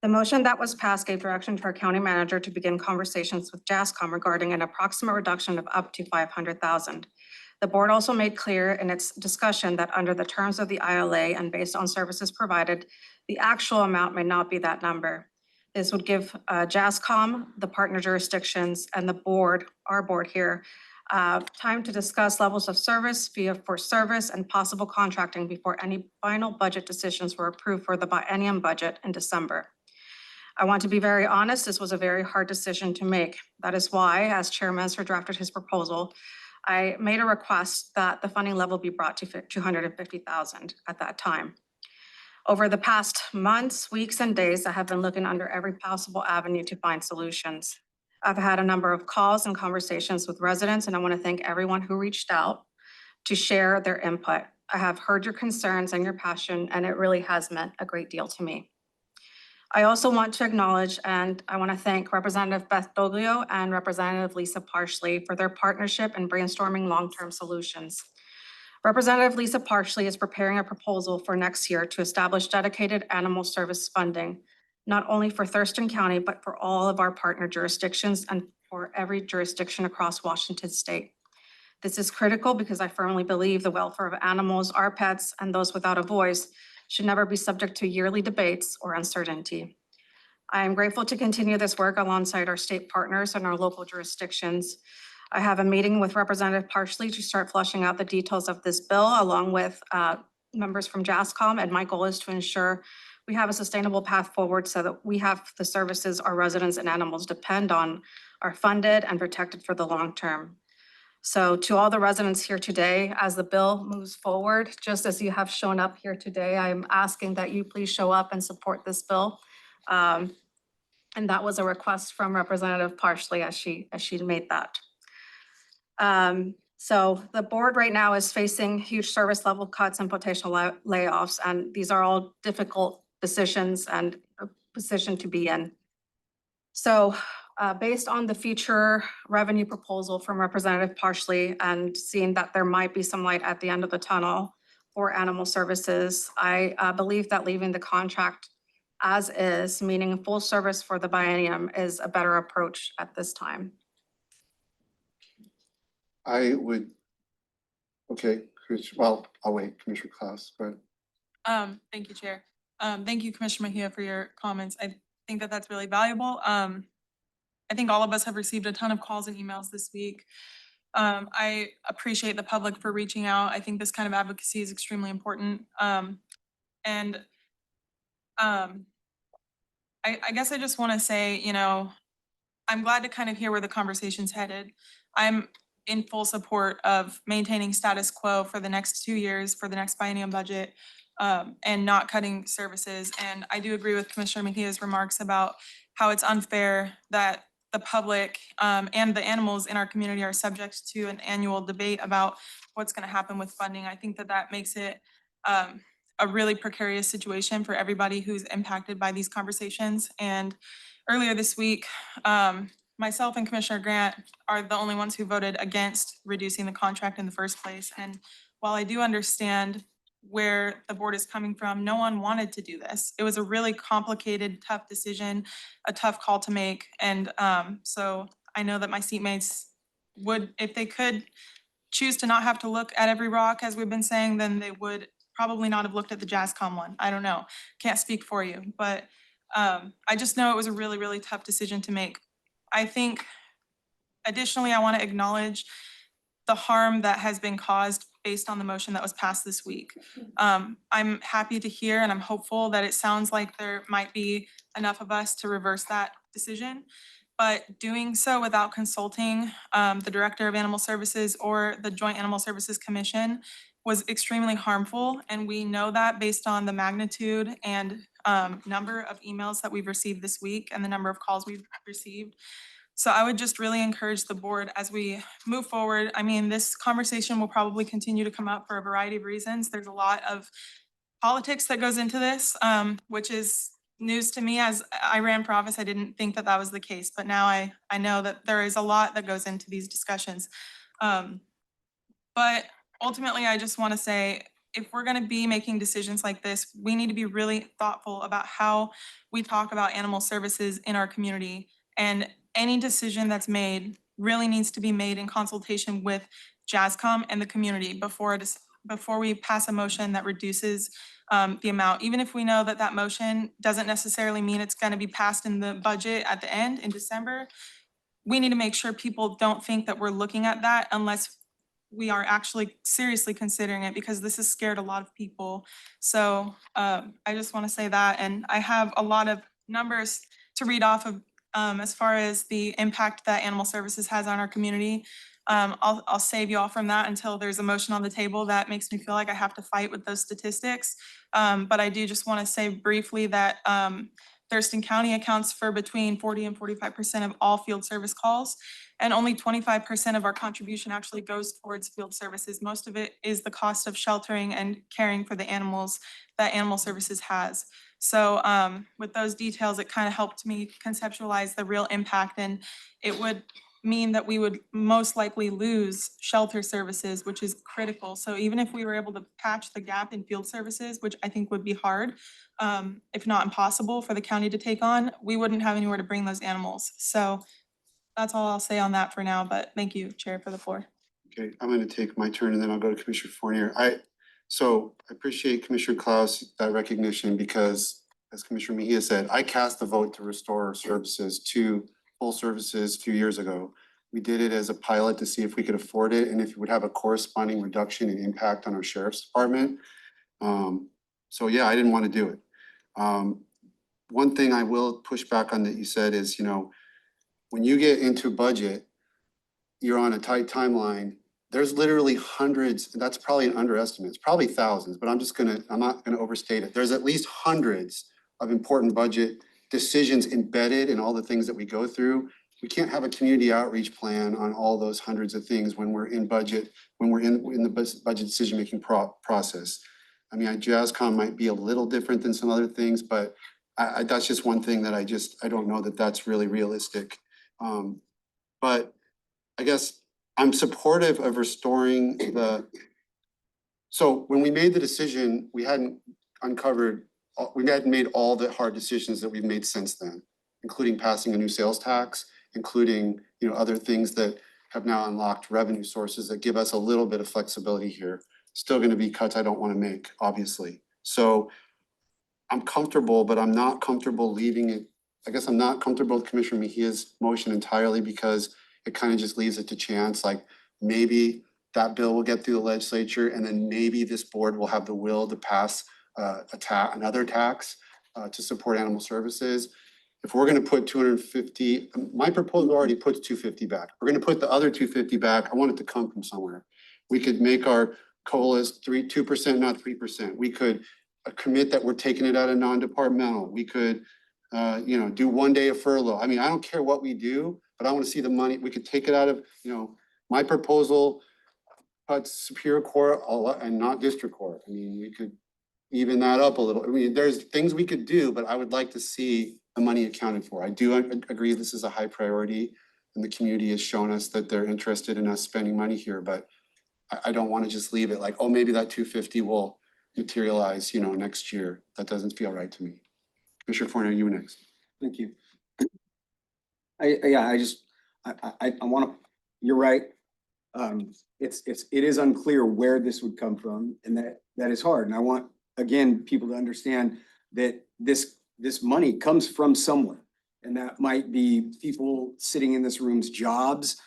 The motion that was passed gave direction to our county manager to begin conversations with Jazzcom regarding an approximate reduction of up to $500,000. The board also made clear in its discussion that under the terms of the ILA and based on services provided, the actual amount may not be that number. This would give Jazzcom, the partner jurisdictions, and the board, our board here, time to discuss levels of service, fee for service, and possible contracting before any final budget decisions were approved for the biennium budget in December. I want to be very honest, this was a very hard decision to make. That is why, as Chair Menser drafted his proposal, I made a request that the funding level be brought to $250,000 at that time. Over the past months, weeks, and days, I have been looking under every possible avenue to find solutions. I've had a number of calls and conversations with residents, and I want to thank everyone who reached out to share their input. I have heard your concerns and your passion, and it really has meant a great deal to me. I also want to acknowledge and I want to thank Representative Beth Doglio and Representative Lisa Parsley for their partnership in brainstorming long-term solutions. Representative Lisa Parsley is preparing a proposal for next year to establish dedicated animal service funding, not only for Thurston County, but for all of our partner jurisdictions and for every jurisdiction across Washington state. This is critical because I firmly believe the welfare of animals, our pets, and those without a voice should never be subject to yearly debates or uncertainty. I am grateful to continue this work alongside our state partners and our local jurisdictions. I have a meeting with Representative Parsley to start fleshing out the details of this bill along with members from Jazzcom, and my goal is to ensure we have a sustainable path forward so that we have the services our residents and animals depend on are funded and protected for the long term. So to all the residents here today, as the bill moves forward, just as you have shown up here today, I'm asking that you please show up and support this bill. And that was a request from Representative Parsley as she made that. So the board right now is facing huge service level cuts and potential layoffs, and these are all difficult decisions and a position to be in. So based on the future revenue proposal from Representative Parsley and seeing that there might be some light at the end of the tunnel for animal services, I believe that leaving the contract as is, meaning full service for the biennium, is a better approach at this time. I would, okay, well, I'll wait, Commissioner Klaus, but Thank you, Chair. Thank you, Commissioner Mejia, for your comments. I think that that's really valuable. I think all of us have received a ton of calls and emails this week. I appreciate the public for reaching out. I think this kind of advocacy is extremely important. And I guess I just want to say, you know, I'm glad to kind of hear where the conversation's headed. I'm in full support of maintaining status quo for the next 2 years, for the next biennium budget, and not cutting services. And I do agree with Commissioner Mejia's remarks about how it's unfair that the public and the animals in our community are subject to an annual debate about what's going to happen with funding. I think that that makes it a really precarious situation for everybody who's impacted by these conversations. And earlier this week, myself and Commissioner Grant are the only ones who voted against reducing the contract in the first place. And while I do understand where the board is coming from, no one wanted to do this. It was a really complicated, tough decision, a tough call to make. And so I know that my seatmates would, if they could choose to not have to look at every rock, as we've been saying, then they would probably not have looked at the JASCOM one. I don't know, can't speak for you, but I just know it was a really, really tough decision to make. I think additionally, I want to acknowledge the harm that has been caused based on the motion that was passed this week. I'm happy to hear and I'm hopeful that it sounds like there might be enough of us to reverse that decision. But doing so without consulting the Director of Animal Services or the Joint Animal Services Commission was extremely harmful. And we know that based on the magnitude and number of emails that we've received this week and the number of calls we've received. So I would just really encourage the board as we move forward. I mean, this conversation will probably continue to come up for a variety of reasons. There's a lot of politics that goes into this, which is news to me. As I ran for office, I didn't think that that was the case, but now I know that there is a lot that goes into these discussions. But ultimately, I just want to say, if we're going to be making decisions like this, we need to be really thoughtful about how we talk about animal services in our community. And any decision that's made really needs to be made in consultation with JASCOM and the community before we pass a motion that reduces the amount. Even if we know that that motion doesn't necessarily mean it's going to be passed in the budget at the end in December, we need to make sure people don't think that we're looking at that unless we are actually seriously considering it, because this has scared a lot of people. So I just want to say that, and I have a lot of numbers to read off of as far as the impact that animal services has on our community. I'll save you all from that until there's a motion on the table that makes me feel like I have to fight with those statistics. But I do just want to say briefly that Thurston County accounts for between 40 and 45% of all field service calls. And only 25% of our contribution actually goes towards field services. Most of it is the cost of sheltering and caring for the animals that animal services has. So with those details, it kind of helped me conceptualize the real impact, and it would mean that we would most likely lose shelter services, which is critical. So even if we were able to patch the gap in field services, which I think would be hard, if not impossible for the county to take on, we wouldn't have anywhere to bring those animals. So that's all I'll say on that for now, but thank you, Chair, for the floor. okay, I'm gonna take my turn and then I'll go to Commissioner Fournier. So I appreciate Commissioner Klaus, that recognition, because as Commissioner Mejia said, I cast the vote to restore services to full services a few years ago. We did it as a pilot to see if we could afford it and if it would have a corresponding reduction in impact on our sheriff's department. So yeah, I didn't want to do it. One thing I will push back on that you said is, when you get into budget, you're on a tight timeline. There's literally hundreds, and that's probably an underestimate. It's probably thousands, but I'm not gonna overstate it. There's at least hundreds of important budget decisions embedded in all the things that we go through. we can't have a community outreach plan on all those hundreds of things when we're in budget, when we're in the budget decision-making process. I mean, JazzCom might be a little different than some other things, but that's just one thing that I don't know that that's really realistic. But I guess I'm supportive of restoring so when we made the decision, we hadn't uncovered, we hadn't made all the hard decisions that we've made since then, including passing a new sales tax, including, other things that have now unlocked revenue sources that give us a little bit of flexibility here. Still gonna be cuts I don't wanna make, obviously. So I'm comfortable, but I'm not comfortable leaving it. I guess I'm not comfortable with Commissioner Mejia's motion entirely because it kind of just leaves it to chance, like maybe that bill will get through the legislature and then maybe this board will have the will to pass another tax to support animal services. If we're gonna put 250, my proposal already puts 250 back. We're gonna put the other 250 back. I want it to come from somewhere. We could make our COLAs 2%, not 3%. We could commit that we're taking it out of non-departmental. We could, do 1 day of furlough. I mean, I don't care what we do, but I want to see the money. We could take it out of, my proposal cuts Superior Court and not District Court. I mean, we could even that up a little. I mean, there's things we could do, but I would like to see the money accounted for. I do agree this is a high priority and the community has shown us that they're interested in us spending money here, but I don't want to just leave it like, oh, maybe that 250 will materialize, next year. That doesn't feel right to me. Commissioner Fournier, you next. Thank you. I want to, you're right. It is unclear where this would come from, and that is hard. And I want, again, people to understand that this money comes from somewhere. And that might be people sitting in this room's jobs,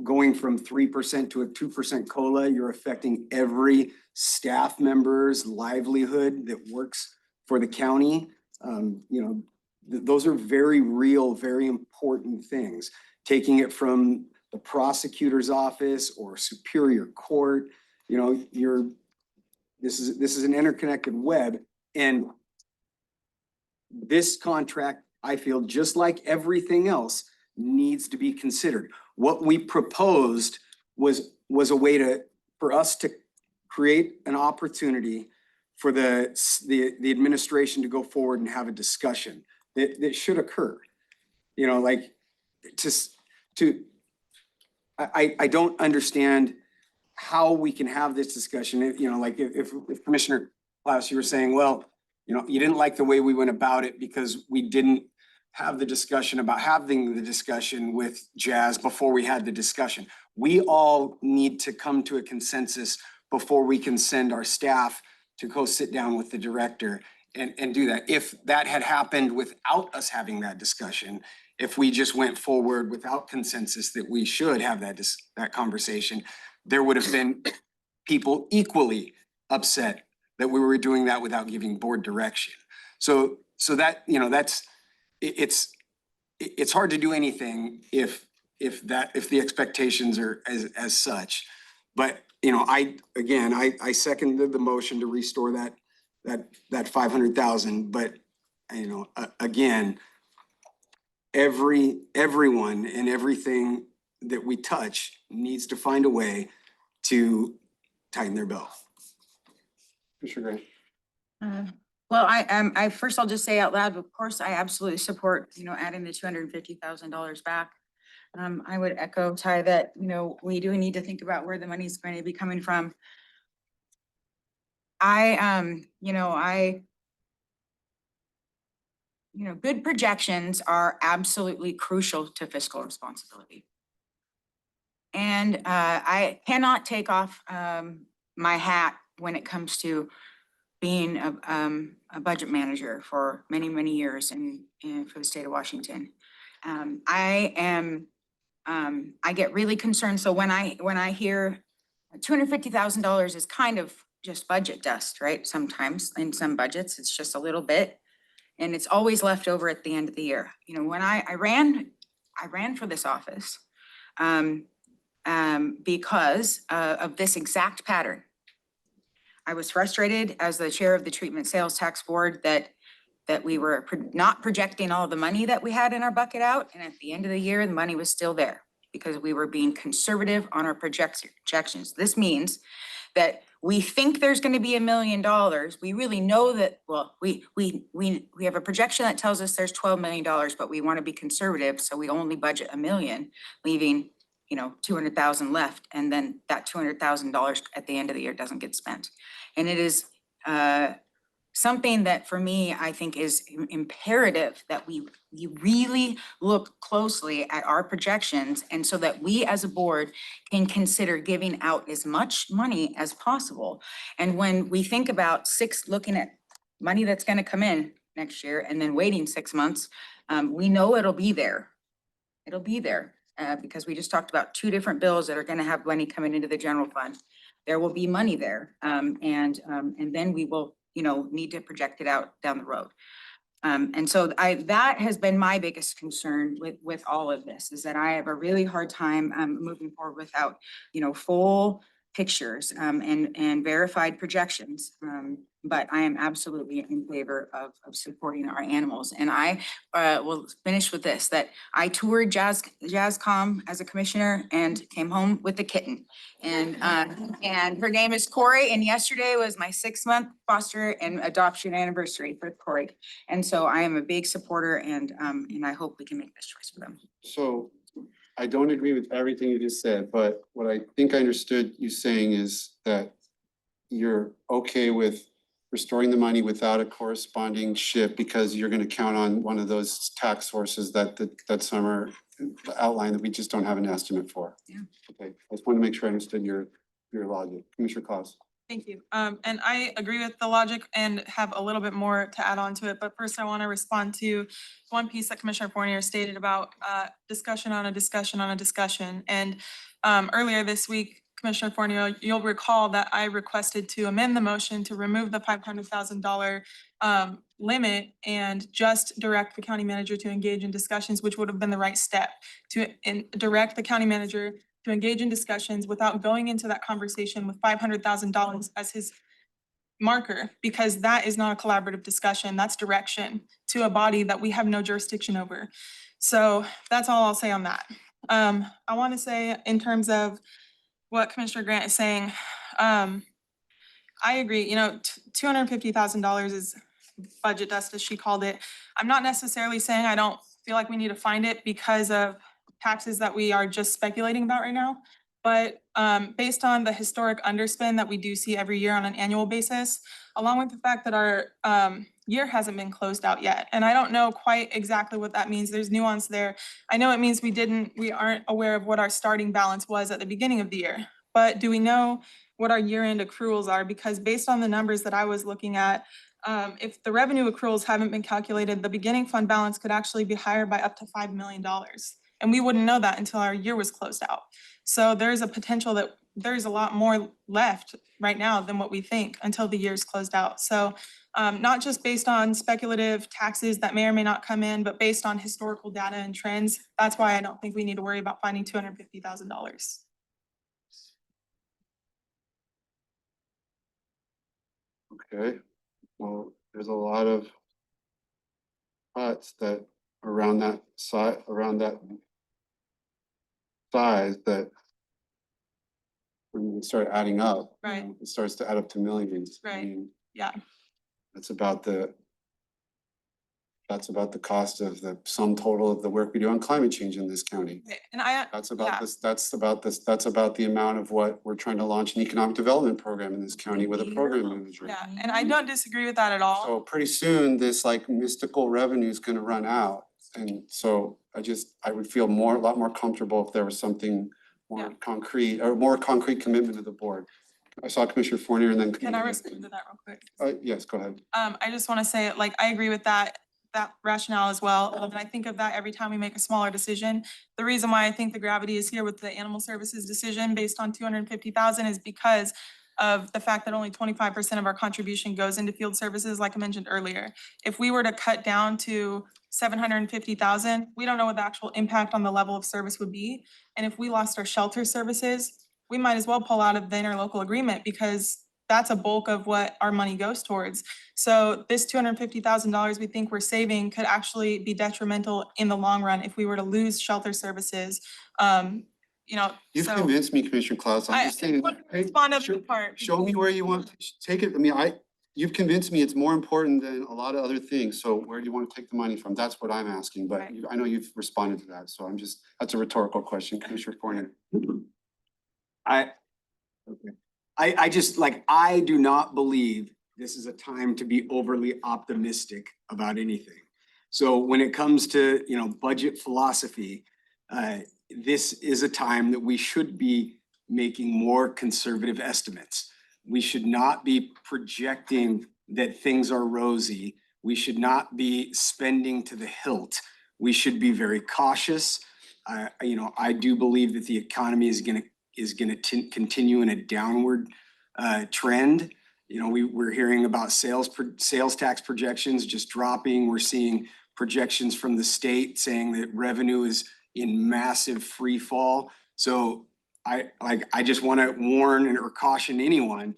going from 3% to a 2% COLA, you're affecting every staff member's livelihood that works for the county. Those are very real, very important things. Taking it from the prosecutor's office or Superior Court, this is an interconnected web, and this contract, I feel, just like everything else, needs to be considered. What we proposed was a way for us to create an opportunity for the administration to go forward and have a discussion that should occur. I don't understand how we can have this discussion. If Commissioner Klaus, you were saying, well, you didn't like the way we went about it because we didn't have the discussion about having the discussion with Jazz before we had the discussion. We all need to come to a consensus before we can send our staff to go sit down with the director and do that. If that had happened without us having that discussion, if we just went forward without consensus that we should have that conversation, there would have been people equally upset that we were doing that without giving board direction. So that, it's hard to do anything if the expectations are as such. But I seconded the motion to restore that 500,000. But again, everyone and everything that we touch needs to find a way to tighten their belt. Commissioner Gray. Well, I first I'll just say out loud, of course, I absolutely support, adding the $250,000 back. I would echo Ty that, we do need to think about where the money is going to be coming from. Good projections are absolutely crucial to fiscal responsibility. And I cannot take off my hat when it comes to being a budget manager for many, many years for the state of Washington. I get really concerned. So when I hear $250,000 is kind of just budget dust, right? Sometimes in some budgets, it's just a little bit, and it's always left over at the end of the year. When I ran for this office because of this exact pattern. I was frustrated as the chair of the Treatment Sales Tax Board that that we were not projecting all the money that we had in our bucket out, and at the end of the year, the money was still there because we were being conservative on our projections. This means that we think there's gonna be $1 million. We really know that, well, we have a projection that tells us there's $12 million, but we wanna be conservative, so we only budget $1 million, leaving, 200,000 left, and then that $200,000 at the end of the year doesn't get spent. And it is something that for me, I think is imperative that we really look closely at our projections, and so that we as a board can consider giving out as much money as possible. And when we think about looking at money that's gonna come in next year and then waiting 6 months, we know it'll be there. It'll be there, because we just talked about 2 different bills that are gonna have money coming into the general fund. There will be money there, and then we will, need to project it out down the road. And so that has been my biggest concern with all of this, is that I have a really hard time moving forward without, full pictures and verified projections. But I am absolutely in favor of supporting our animals. And I will finish with this, that I toured JazzCom as a commissioner and came home with a kitten. And her name is Corey, and yesterday was my 6-month foster and adoption anniversary for Corey. And so I am a big supporter, and I hope we can make this choice for them. So I don't agree with everything you just said, but what I think I understood you saying is that you're okay with restoring the money without a corresponding shift because you're gonna count on one of those tax sources that Summer outlined that we just don't have an estimate for. Yeah. Okay, I just want to make sure I understood your logic. Commissioner Claus. Thank you. And I agree with the logic and have a little bit more to add on to it. But first I want to respond to one piece that Commissioner Fournier stated about discussion on a discussion on a discussion. And earlier this week, Commissioner Fournier, you'll recall that I requested to amend the motion to remove the $500,000 limit and just direct the county manager to engage in discussions, which would have been the right step, to direct the county manager to engage in discussions without going into that conversation with $500,000 as his marker, because that is not a collaborative discussion. That's direction to a body that we have no jurisdiction over. So that's all I'll say on that. I want to say in terms of what Commissioner Grant is saying, I agree, $250,000 is budget dust, as she called it. I'm not necessarily saying I don't feel like we need to find it because of taxes that we are just speculating about right now. But based on the historic underspend that we do see every year on an annual basis, along with the fact that our year hasn't been closed out yet. And I don't know quite exactly what that means. There's nuance there. I know it means we aren't aware of what our starting balance was at the beginning of the year. But do we know what our year-end accruals are? Because based on the numbers that I was looking at, if the revenue accruals haven't been calculated, the beginning fund balance could actually be higher by up to $5 million. And we wouldn't know that until our year was closed out. So there's a potential that there's a lot more left right now than what we think until the year's closed out. So not just based on speculative taxes that may or may not come in, but based on historical data and trends. That's why I don't think we need to worry about finding $250,000. Okay, well, there's a lot of huts that around that size that when you start adding up, Right. it starts to add up to millions. I Right. mean, Yeah. That's about the cost of the sum total of the work we do on climate change in this county. And I, That's about yeah. this, that's about the amount of what we're trying to launch an economic development program in this county with a program manager. Yeah, and I don't disagree with that at all. So pretty soon, this like mystical revenue is gonna run out. And so I would feel a lot more comfortable if there was something more Yeah. concrete, or more concrete commitment to the board. I saw Commissioner Fournier and then. Can I respond to that real quick? Yes, go ahead. I just want to say, like, I agree with that rationale as well. And I think of that every time we make a smaller decision. The reason why I think the gravity is here with the animal services decision based on 250,000 is because of the fact that only 25% of our contribution goes into field services, like I mentioned earlier. If we were to cut down to 750,000, we don't know what the actual impact on the level of service would be. And if we lost our shelter services, we might as well pull out of the interlocal agreement because that's a bulk of what our money goes towards. So this $250,000 we think we're saving could actually be detrimental in the long run if we were to lose shelter services. You know, You've so convinced me, Commissioner Klaus. I'm just saying, hey, respond of show- the part. show me where you want, take it. I mean, you've convinced me it's more important than a lot of other things. So where do you want to take the money from? That's what I'm asking, but Right. I know you've responded to that. So that's a rhetorical question, Commissioner Fournier. I just like, I do not believe this is a time to be overly optimistic about anything. So when it comes to, you know, budget philosophy, this is a time that we should be making more conservative estimates. We should not be projecting that things are rosy. We should not be spending to the hilt. We should be very cautious. You know, I do believe that the economy is gonna continue in a downward trend. You know, we're hearing about sales tax projections just dropping. We're seeing projections from the state saying that revenue is in massive free fall. So I just want to warn or caution anyone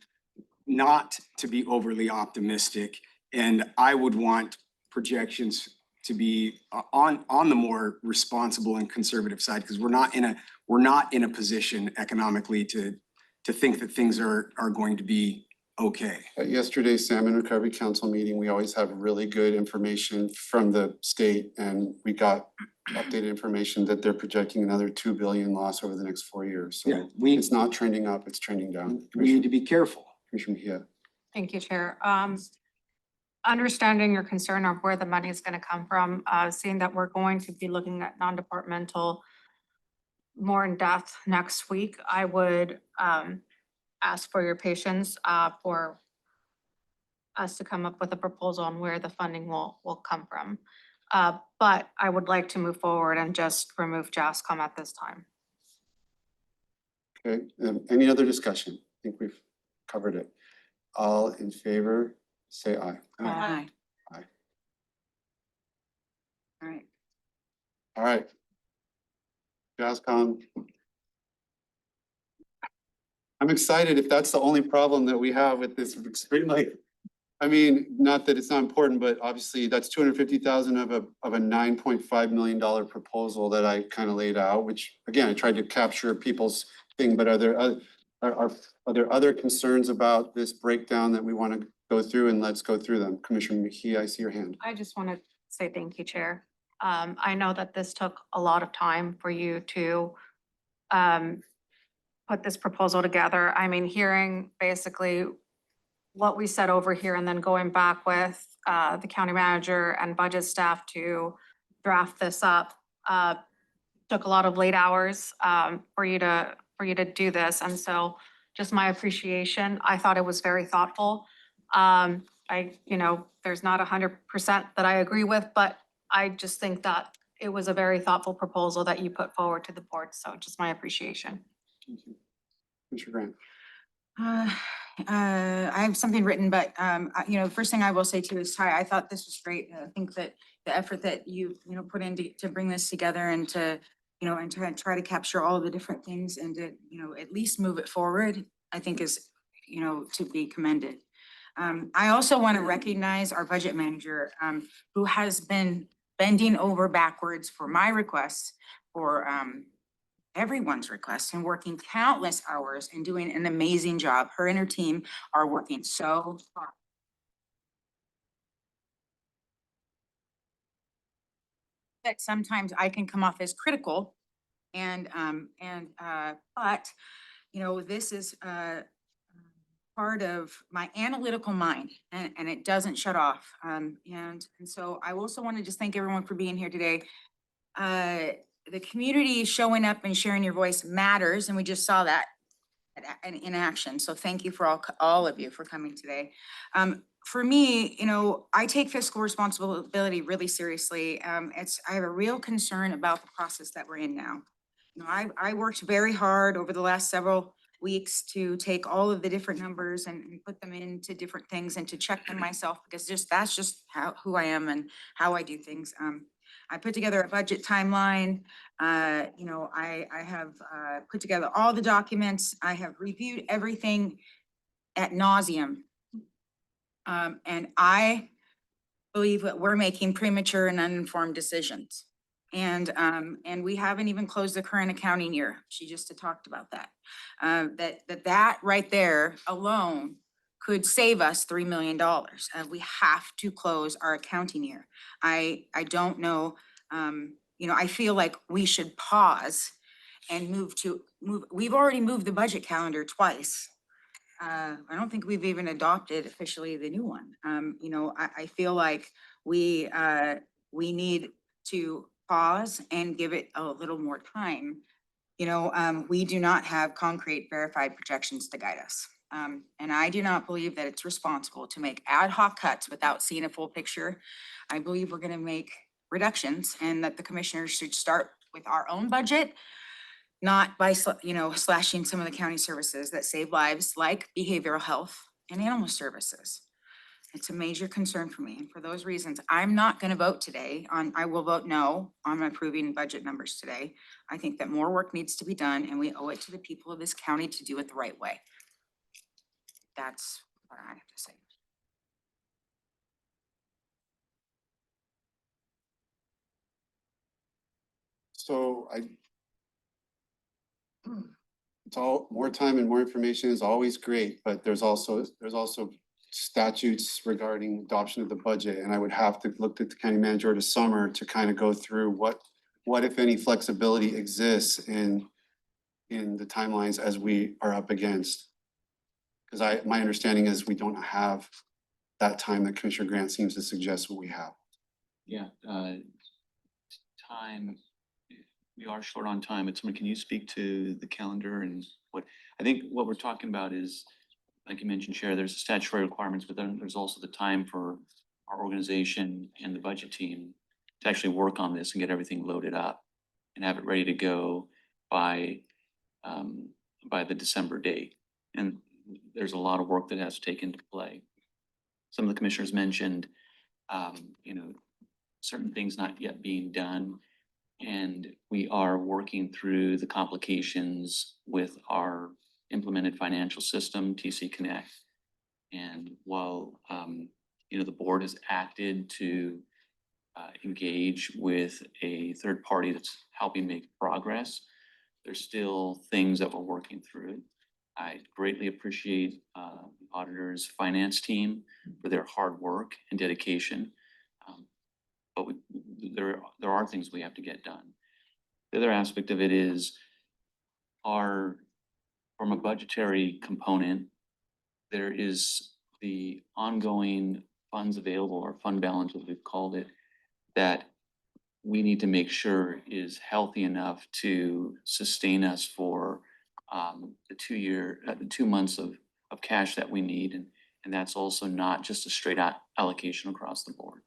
not to be overly optimistic. And I would want projections to be on the more responsible and conservative side, because we're not in a position economically to think that things are going to be okay. At yesterday's Salmon Recovery Council meeting, we always have really good information from the state, and we got updated information that they're projecting another 2 billion loss over the next 4 years. Yeah, So it's not trending up, it's trending down. we need to be careful. Commissioner Mejia. Thank you, Chair. Understanding your concern of where the money is going to come from, seeing that we're going to be looking at non-departmental more in depth next week, I would ask for your patience for us to come up with a proposal on where the funding will come from. But I would like to move forward and just remove JASCOM at this time. Okay, any other discussion? I think we've covered it. All in favor, say aye. Aye. Aye. All right. All right. JASCOM. I'm excited if that's the only problem that we have with this extremely, I mean, not that it's not important, but obviously that's 250,000 of a $9.5 million proposal that I kind of laid out, which again, I tried to capture people's thing, but are there other concerns about this breakdown that we want to go through? And let's go through them. Commissioner Mejia, I see your hand. I just want to say thank you, Chair. I know that this took a lot of time for you to put this proposal together. I mean, hearing basically what we said over here and then going back with the county manager and budget staff to draft this up took a lot of late hours for you to do this. And so just my appreciation, I thought it was very thoughtful. There's not 100% that I agree with, but I just think that it was a very thoughtful proposal that you put forward to the board. So just my appreciation. Commissioner Grant. I have something written, but first thing I will say too is Ty, I thought this was great. I think that the effort that you put into to bring this together and to and try to capture all the different things and to at least move it forward, I think is to be commended. I also want to recognize our budget manager who has been bending over backwards for my requests, for everyone's requests, and working countless hours and doing an amazing job. Her and her team are working so hard. That sometimes I can come off as critical but this is part of my analytical mind and it doesn't shut off. And so I also want to just thank everyone for being here today. The community showing up and sharing your voice matters, and we just saw that in action. So thank you for all of you for coming today. For me, I take fiscal responsibility really seriously. I have a real concern about the process that we're in now. I worked very hard over the last several weeks to take all of the different numbers and put them into different things and to check them myself, because that's just who I am and how I do things. I put together a budget timeline. I have put together all the documents. I have reviewed everything ad nauseum. And I believe that we're making premature and uninformed decisions. And we haven't even closed the current accounting year. She just talked about that. That right there alone could save us $3 million. We have to close our accounting year. I don't know, I feel like we should pause and we've already moved the budget calendar twice. I don't think we've even adopted officially the new one. I feel like we need to pause and give it a little more time. We do not have concrete verified projections to guide us. And I do not believe that it's responsible to make ad hoc cuts without seeing a full picture. I believe we're gonna make reductions and that the commissioners should start with our own budget, not by, slashing some of the county services that save lives like behavioral health and animal services. It's a major concern for me. And for those reasons, I'm not gonna vote today I will vote no on approving budget numbers today. I think that more work needs to be done and we owe it to the people of this county to do it the right way. That's what I have to say. So it's all, more time and more information is always great, but there's also statutes regarding adoption of the budget, and I would have to look at the county manager over the summer to kind of go through what if any flexibility exists in the timelines as we are up against. Because my understanding is we don't have that time that Commissioner Grant seems to suggest what we have. Yeah, time, we are short on time, but someone, can you speak to the calendar and I think what we're talking about is, like you mentioned, Chair, there's the statutory requirements, but then there's also the time for our organization and the budget team to actually work on this and get everything loaded up and have it ready to go by the December date. And there's a lot of work that has to take into play. Some of the commissioners mentioned, certain things not yet being done. And we are working through the complications with our implemented financial system, TC Connect. And while, the board has acted to engage with a third party that's helping make progress, there's still things that we're working through. I greatly appreciate the auditor's finance team for their hard work and dedication. But there are things we have to get done. The other aspect of it is from a budgetary component, there is the ongoing funds available, or fund balance, as we've called it, that we need to make sure is healthy enough to sustain us for the 2 months of cash that we need. And that's also not just a straight out allocation across the board.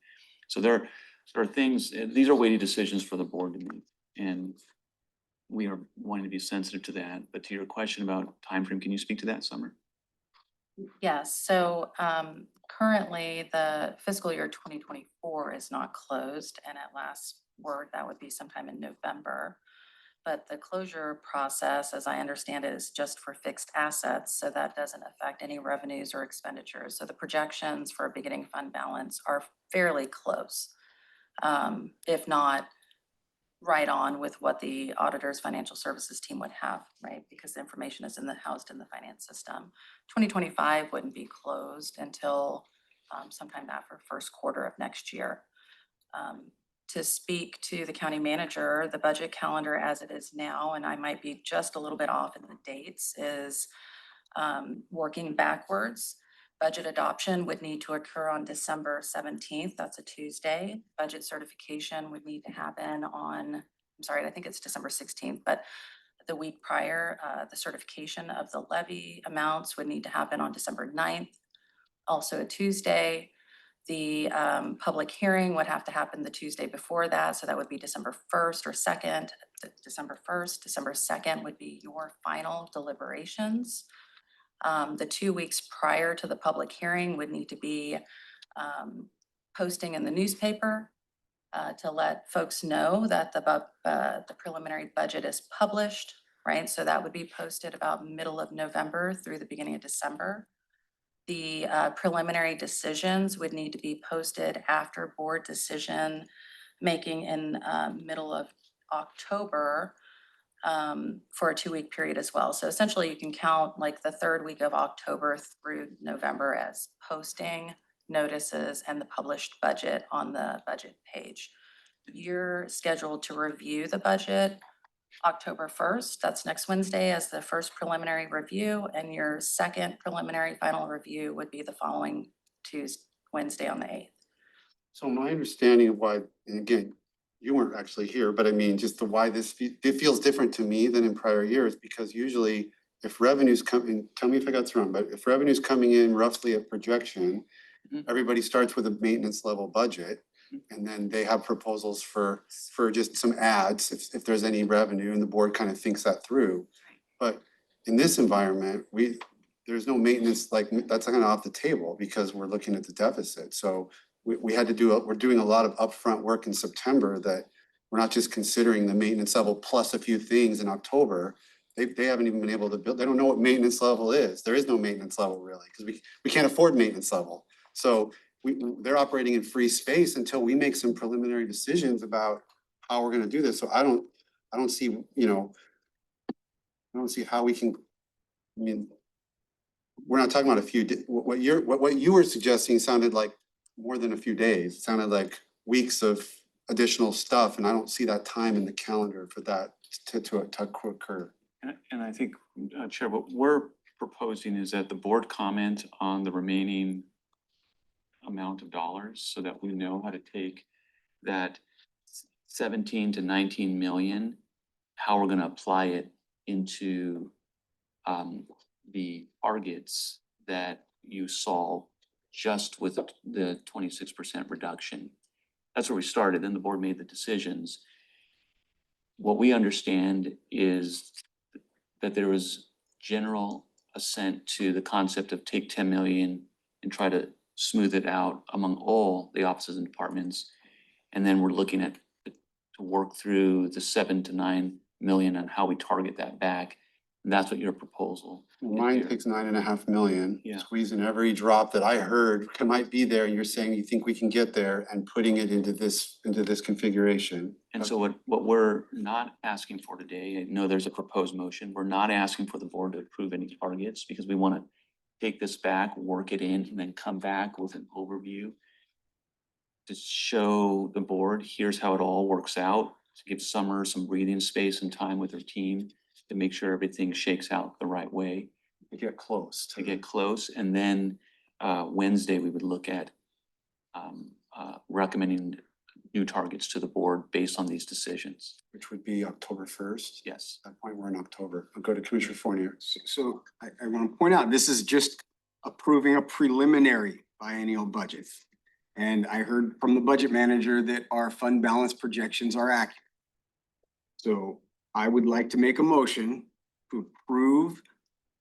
So there are things, these are weighty decisions for the board to make. And we are wanting to be sensitive to that. But to your question about timeframe, can you speak to that, Summer? Yes, so currently the fiscal year 2024 is not closed, and at last word, that would be sometime in November. But the closure process, as I understand it, is just for fixed assets, so that doesn't affect any revenues or expenditures. So the projections for a beginning fund balance are fairly close, if not right on with what the auditor's financial services team would have, right? Because the information is housed in the finance system. 2025 wouldn't be closed until sometime after first quarter of next year. To speak to the county manager, the budget calendar as it is now, and I might be just a little bit off in the dates, is working backwards. Budget adoption would need to occur on December 17th. That's a Tuesday. Budget certification would need to happen on, I think it's December 16th, but the week prior, the certification of the levy amounts would need to happen on December 9th. Also a Tuesday. The public hearing would have to happen the Tuesday before that. So that would be December 1st or 2nd. December 1st, December 2nd would be your final deliberations. The 2 weeks prior to the public hearing would need to be posting in the newspaper to let folks know that the preliminary budget is published, right? So that would be posted about middle of November through the beginning of December. The preliminary decisions would need to be posted after board decision making in middle of October for a 2-week period as well. So essentially you can count like the 3rd week of October through November as posting notices and the published budget on the budget page. You're scheduled to review the budget October 1st. That's next Wednesday as the first preliminary review, and your second preliminary final review would be the following Wednesday on the 8th. So my understanding of why, and again, you weren't actually here, but I mean, just the why it feels different to me than in prior years, because usually if revenues come in, tell me if I got this wrong, but if revenue's coming in roughly at projection, everybody starts with a maintenance level budget. And then they have proposals for just some ads, if there's any revenue, and the board kind of thinks that through. But in this environment, there's no maintenance, like, that's kind of off the table because we're looking at the deficit. So we had to we're doing a lot of upfront work in September that we're not just considering the maintenance level plus a few things in October. They haven't even been able to build, they don't know what maintenance level is. There is no maintenance level really, because we can't afford maintenance level. So they're operating in free space until we make some preliminary decisions about how we're gonna do this. So I don't see, you know, I don't see how we can, I mean, we're not talking about a few, what you were suggesting sounded like more than a few days. It sounded like weeks of additional stuff, and I don't see that time in the calendar for that to occur. And I think, Chair, what we're proposing is that the board comment on the remaining amount of dollars so that we know how to take that 17 to 19 million, how we're gonna apply it into the targets that you saw just with the 26% reduction. That's where we started, then the board made the decisions. What we understand is that there was general assent to the concept of take 10 million and try to smooth it out among all the offices and departments. And then we're looking at to work through the 7 to 9 million and how we target that back. And that's what your proposal. Mine takes 9.5 million, Yeah. squeezing every drop that I heard might be there. You're saying you think we can get there and putting it into this configuration. And so what we're not asking for today, I know there's a proposed motion, we're not asking for the board to approve any targets because we want to take this back, work it in, and then come back with an overview to show the board, here's how it all works out, to give Summer some breathing space and time with her team to make sure everything shakes out the right way. To get close. To get close, and then Wednesday, we would look at recommending new targets to the board based on these decisions. Which would be October 1st. Yes. At that point, we're in October. I'll go to Commissioner Fournier. So I want to point out, this is just approving a preliminary biennial budget. And I heard from the budget manager that our fund balance projections are accurate. So I would like to make a motion to approve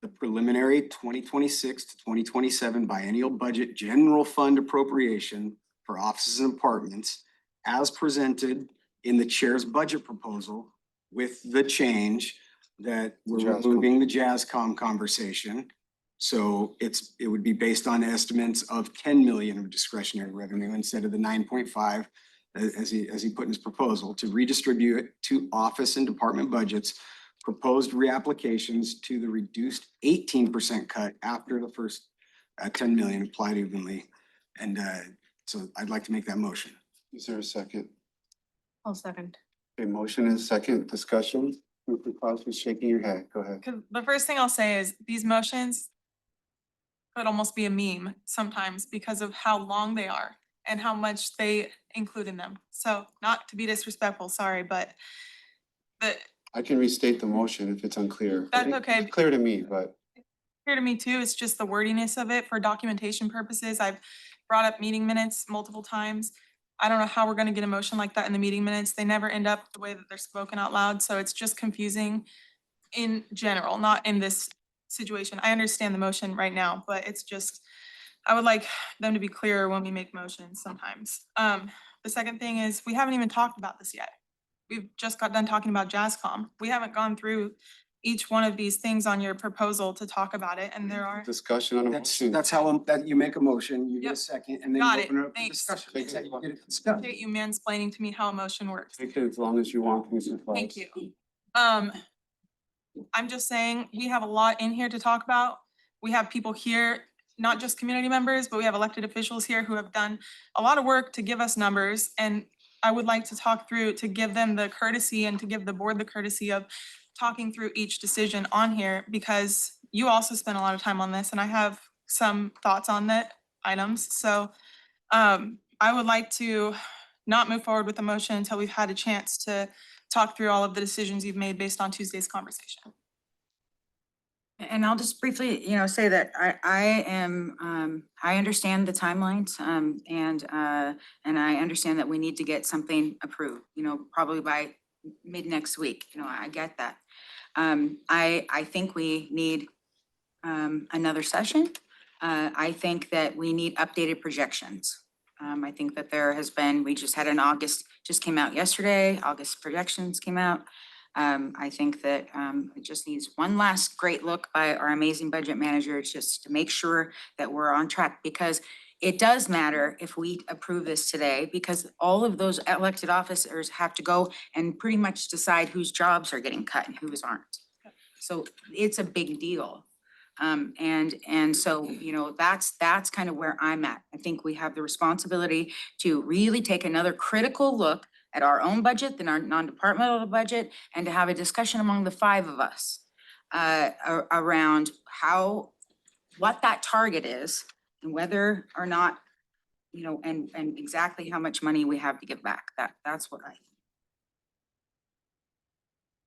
the preliminary 2026 to 2027 biennial budget general fund appropriation for offices and departments as presented in the chair's budget proposal with the change that we're JASCOM. removing the JASCOM conversation. So it would be based on estimates of 10 million of discretionary revenue instead of the 9.5 as he put in his proposal to redistribute it to office and department budgets, proposed reapplications to the reduced 18% cut after the first 10 million applied evenly. And so I'd like to make that motion. Is there a second? I'll second. A motion and a second discussion. Mr. Crosby shaking your head. Go ahead. 'Cause the first thing I'll say is these motions could almost be a meme sometimes because of how long they are and how much they include in them. So not to be disrespectful, sorry, but I can restate the motion if it's unclear. That's okay. It's clear to me, but clear to me too, it's just the wordiness of it for documentation purposes. I've brought up meeting minutes multiple times. I don't know how we're gonna get a motion like that in the meeting minutes. They never end up the way that they're spoken out loud, so it's just confusing in general, not in this situation. I understand the motion right now, but it's just, I would like them to be clearer when we make motions sometimes. The second thing is, we haven't even talked about this yet. We've just got done talking about JASCOM. We haven't gone through each one of these things on your proposal to talk about it, and there are. Discussion on a motion. That's how, that you make a motion, you get a Yep. second, and then Got you it. open it up for Thanks. discussion. Thank That's how you. you get it discussed. Appreciate you mansplaining to me how a motion works. Take it as long as you want, Commissioner Claus. Thank you. I'm just saying, we have a lot in here to talk about. We have people here, not just community members, but we have elected officials here who have done a lot of work to give us numbers. And I would like to talk through, to give them the courtesy and to give the board the courtesy of talking through each decision on here, because you also spent a lot of time on this, and I have some thoughts on the items. So I would like to not move forward with the motion until we've had a chance to talk through all of the decisions you've made based on Tuesday's conversation. And I'll just briefly, say that I am, I understand the timelines, and I understand that we need to get something approved, probably by mid next week, I get that. I think we need, another session. I think that we need updated projections. I think that there has been, we just had an August, just came out yesterday, August projections came out. I think that it just needs one last great look by our amazing budget manager, just to make sure that we're on track, because it does matter if we approve this today, because all of those elected officers have to go and pretty much decide whose jobs are getting cut and whose aren't. So it's a big deal. And so, that's kind of where I'm at. I think we have the responsibility to really take another critical look at our own budget, then our non-departmental budget, and to have a discussion among the five of us around what that target is, and whether or not, and exactly how much money we have to give back. That's what I think.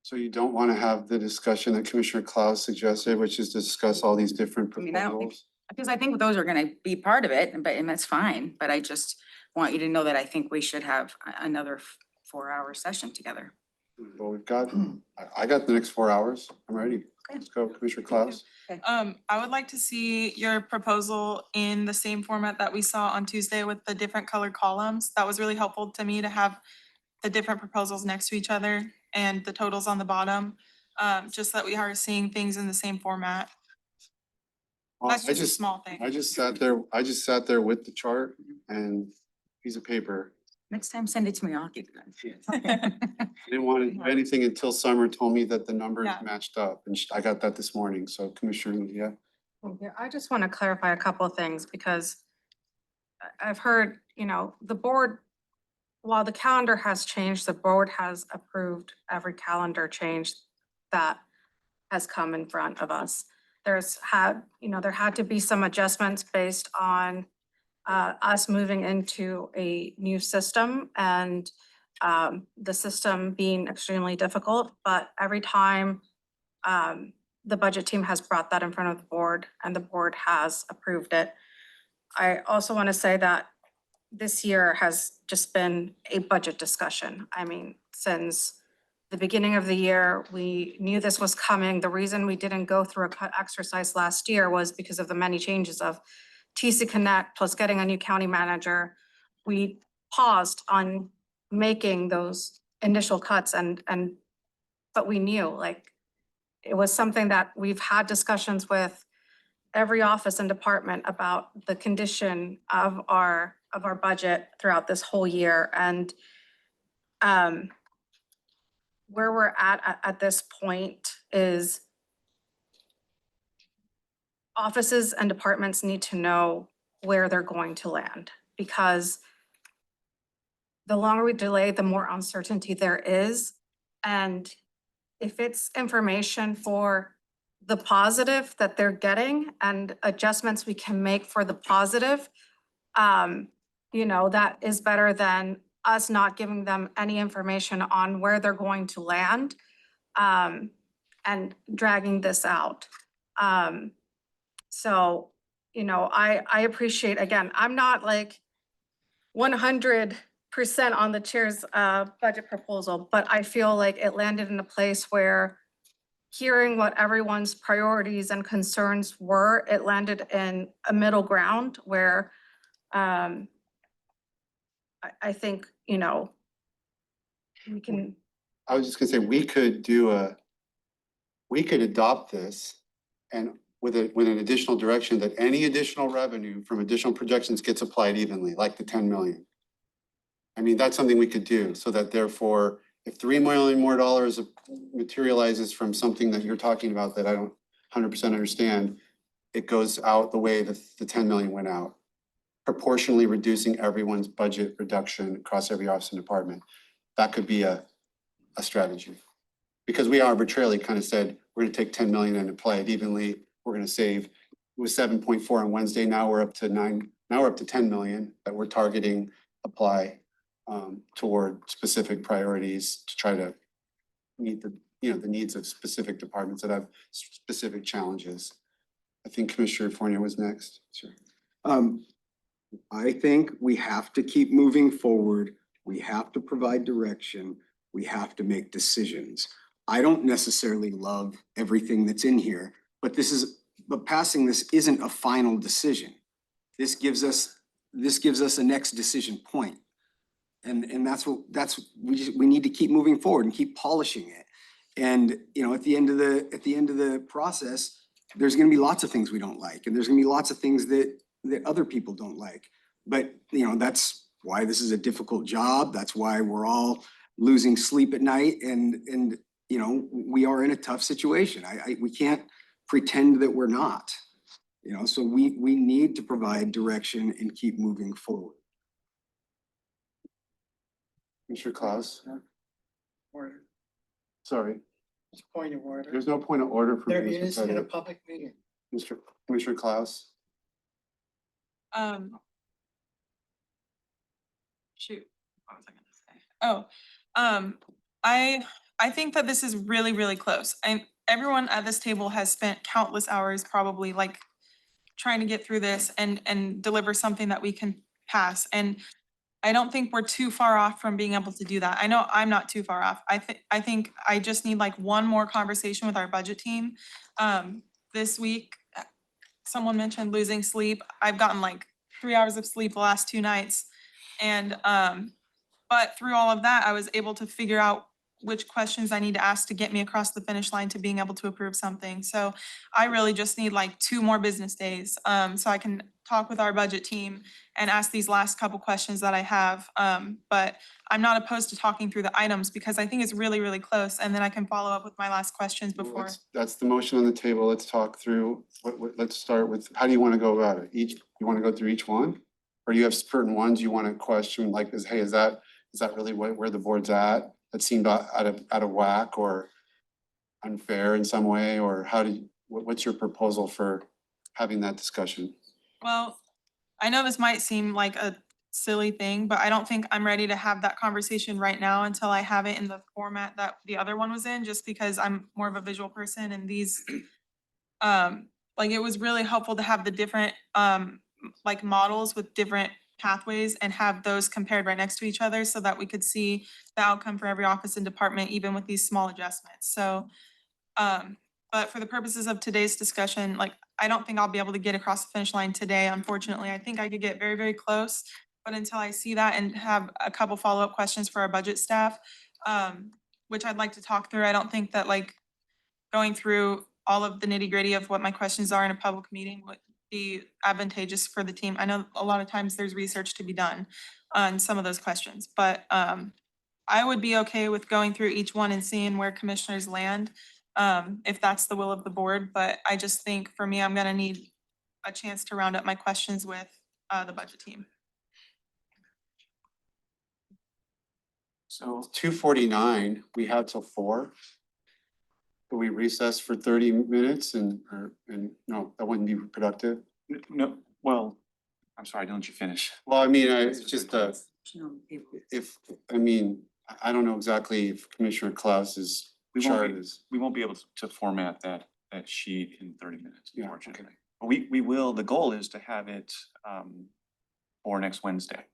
So you don't want to have the discussion that Commissioner Klaus suggested, which is discuss all these different I mean, I don't think- proposals? Because I think those are gonna be part of it, and that's fine, but I just want you to know that I think we should have another 4-hour session together. Well, we've got, I got the next 4 hours. I'm ready. Let's go, Commissioner Klaus. I would like to see your proposal in the same format that we saw on Tuesday with the different colored columns. That was really helpful to me to have the different proposals next to each other and the totals on the bottom, just that we are seeing things in the same format. Well, That's just a small thing. I just sat there with the chart and piece of paper. Next time, send it to me, I'll give you I didn't want to do anything until Summer told me that the numbers Yeah. matched up, and I got that this morning. So Commissioner, yeah. Yeah, I just want to clarify a couple of things, because I've heard, the board, while the calendar has changed, the board has approved every calendar change that has come in front of us. There had to be some adjustments based on us moving into a new system, and the system being extremely difficult, but every time the budget team has brought that in front of the board and the board has approved it. I also want to say that this year has just been a budget discussion. I mean, since the beginning of the year, we knew this was coming. The reason we didn't go through a cut exercise last year was because of the many changes of TC Connect plus getting a new county manager. We paused on making those initial cuts but we knew, like, it was something that we've had discussions with every office and department about the condition of our budget throughout this whole year. And where we're at this point is offices and departments need to know where they're going to land, because the longer we delay, the more uncertainty there is. And if it's information for the positive that they're getting and adjustments we can make for the positive, that is better than us not giving them any information on where they're going to land, and dragging this out. So, I appreciate, again, I'm not like 100% on the chair's budget proposal, but I feel like it landed in a place where, hearing what everyone's priorities and concerns were, it landed in a middle ground where I think, we can, I was just gonna say, we could do we could adopt this and with an additional direction that any additional revenue from additional projections gets applied evenly, like the 10 million. I mean, that's something we could do so that therefore, if $3 million more materializes from something that you're talking about that I don't 100% understand, it goes out the way that the 10 million went out, proportionally reducing everyone's budget reduction across every office and department. That could be a strategy. Because we arbitrarily kind of said, we're gonna take 10 million and apply it evenly. We're gonna save, it was 7.4 on Wednesday, now we're up to 9, now we're up to 10 million that we're targeting apply toward specific priorities to try to meet the, the needs of specific departments that have specific challenges. I think Commissioner Fournier was next. Sure. I think we have to keep moving forward. We have to provide direction. We have to make decisions. I don't necessarily love everything that's in here, but passing this isn't a final decision. This gives us a next decision point. And we need to keep moving forward and keep polishing it. And, at the end of the process, there's gonna be lots of things we don't like, and there's gonna be lots of things that other people don't like. But, that's why this is a difficult job. That's why we're all losing sleep at night and we are in a tough situation. We can't pretend that we're not, so we need to provide direction and keep moving forward. Commissioner Klaus? Order. Sorry, It's a point of order. there's no point of order for There me, Mr. is in a Pettit. public meeting. Commissioner Klaus? Shoot, what was I gonna say? Oh, I think that this is really, really close. And everyone at this table has spent countless hours probably like trying to get through this and deliver something that we can pass. And I don't think we're too far off from being able to do that. I know I'm not too far off. I think I just need like one more conversation with our budget team. This week, someone mentioned losing sleep. I've gotten like 3 hours of sleep the last 2 nights. And, but through all of that, I was able to figure out which questions I need to ask to get me across the finish line to being able to approve something. So I really just need like 2 more business days, so I can talk with our budget team and ask these last couple questions that I have. But I'm not opposed to talking through the items because I think it's really, really close. And then I can follow up with my last questions before. That's the motion on the table. Let's talk through, let's start with, how do you want to go about it? You want to go through each one? Or do you have certain ones you want to question, like, is that really where the board's at? That seemed out of whack or unfair in some way? Or what's your proposal for having that discussion? Well, I know this might seem like a silly thing, but I don't think I'm ready to have that conversation right now until I have it in the format that the other one was in, just because I'm more of a visual person and these, like it was really helpful to have the different, like models with different pathways and have those compared right next to each other so that we could see the outcome for every office and department, even with these small adjustments. So, but for the purposes of today's discussion, like, I don't think I'll be able to get across the finish line today, unfortunately. I think I could get very, very close, but until I see that and have a couple follow-up questions for our budget staff, which I'd like to talk through, I don't think that like going through all of the nitty-gritty of what my questions are in a public meeting would be advantageous for the team. I know a lot of times there's research to be done on some of those questions, but I would be okay with going through each one and seeing where commissioners land, if that's the will of the board. But I just think for me, I'm gonna need a chance to round up my questions with the budget team. So 2:49, we have till 4. Could we recess for 30 minutes and no, that wouldn't be productive? No, well, I'm sorry, don't let you finish. Well, I mean, it's just No, it- I don't know exactly if Commissioner Klaus's We won't chart be- is. We won't be able to format that sheet in 30 minutes, Yeah, unfortunately. But we will, the goal is to have it for next Wednesday.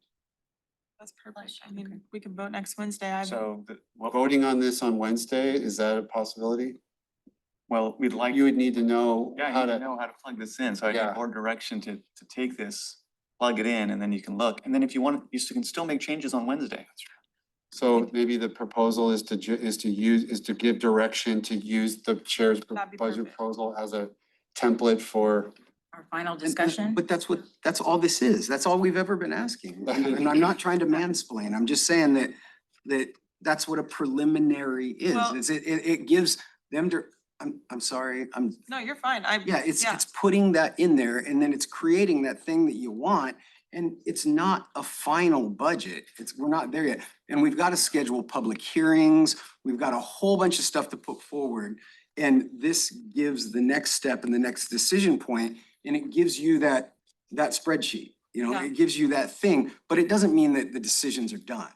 That's perfect. I mean, we can vote next Wednesday. So what Voting on this on Wednesday, is that a possibility? well, we'd like. You would need to know Yeah, how you to. know how to plug this in, so I Yeah. need more direction to take this, plug it in, and then you can look. And then if you want, you can still make changes on Wednesday. So maybe the proposal is to give direction to use the chair's That'd be budget perfect. proposal as a template for. Our final And- discussion? But that's all this is. That's all we've ever been asking. And I'm not trying to mansplain. I'm just saying that that's what a preliminary is. Well- It gives them to, I'm sorry, No, you're fine. it's putting that in there and then it's creating that thing that you want. And it's not a final budget. We're not there yet. And we've got to schedule public hearings. We've got a whole bunch of stuff to put forward. And this gives the next step and the next decision point, and it gives you that spreadsheet. Yeah. It gives you that thing, but it doesn't mean that the decisions are done.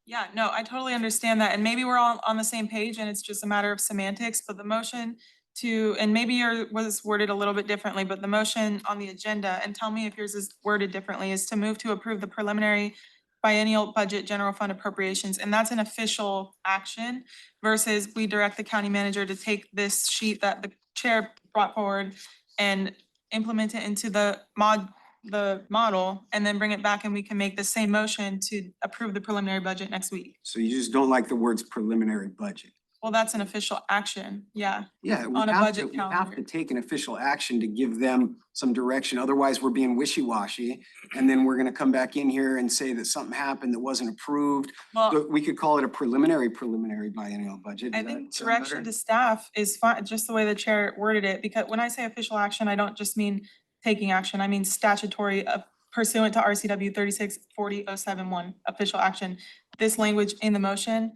Yeah, no, I totally understand that, and maybe we're all on the same page and it's just a matter of semantics, but the motion to, and maybe yours was worded a little bit differently, but the motion on the agenda, and tell me if yours is worded differently, is to move to approve the preliminary biennial budget general fund appropriations, and that's an official action versus we direct the county manager to take this sheet that the chair brought forward and implement it into the model, and then bring it back and we can make the same motion to approve the preliminary budget next week. So you just don't like the words preliminary budget. Well, that's an official action, yeah. Yeah, On a budget we have calendar. to take an official action to give them some direction. Otherwise, we're being wishy-washy. And then we're gonna come back in here and say that something happened that wasn't approved. Well, So we could call it a preliminary biennial budget. I Does think that sound direction better? to staff is fine, just the way the chair worded it, because when I say official action, I don't just mean taking action, I mean statutory pursuant to RCW 3640.071, official action. This language in the motion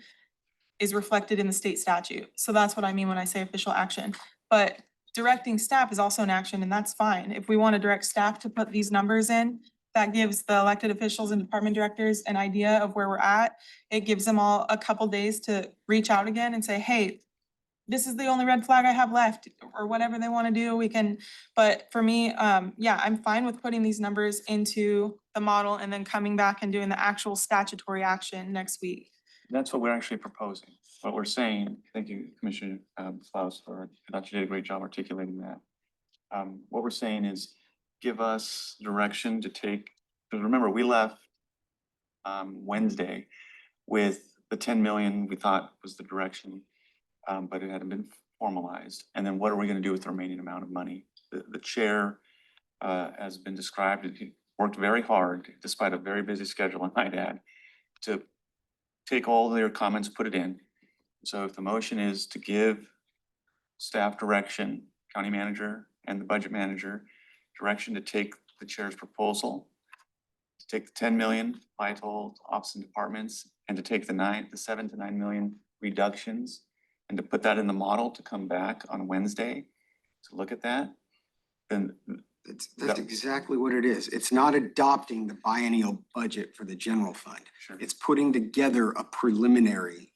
is reflected in the state statute. So that's what I mean when I say official action. But directing staff is also an action, and that's fine. If we want to direct staff to put these numbers in, that gives the elected officials and department directors an idea of where we're at. It gives them all a couple days to reach out again and say, hey, this is the only red flag I have left, or whatever they want to do, we can. But for me, yeah, I'm fine with putting these numbers into the model and then coming back and doing the actual statutory action next week. That's what we're actually proposing. What we're saying, thank you, Commissioner Klaus, I thought you did a great job articulating that. What we're saying is give us direction to take, because remember, we left Wednesday with the 10 million we thought was the direction, but it hadn't been formalized. And then what are we gonna do with the remaining amount of money? The chair has been described, he worked very hard, despite a very busy schedule, I might add, to take all their comments, put it in. So if the motion is to give staff direction, county manager and the budget manager, direction to take the chair's proposal, to take the 10 million vital ops and departments, and to take the 7 to 9 million reductions, and to put that in the model to come back on Wednesday to look at that, then That's exactly what it is. It's not adopting the biennial budget for the general fund. sure. It's putting together a preliminary.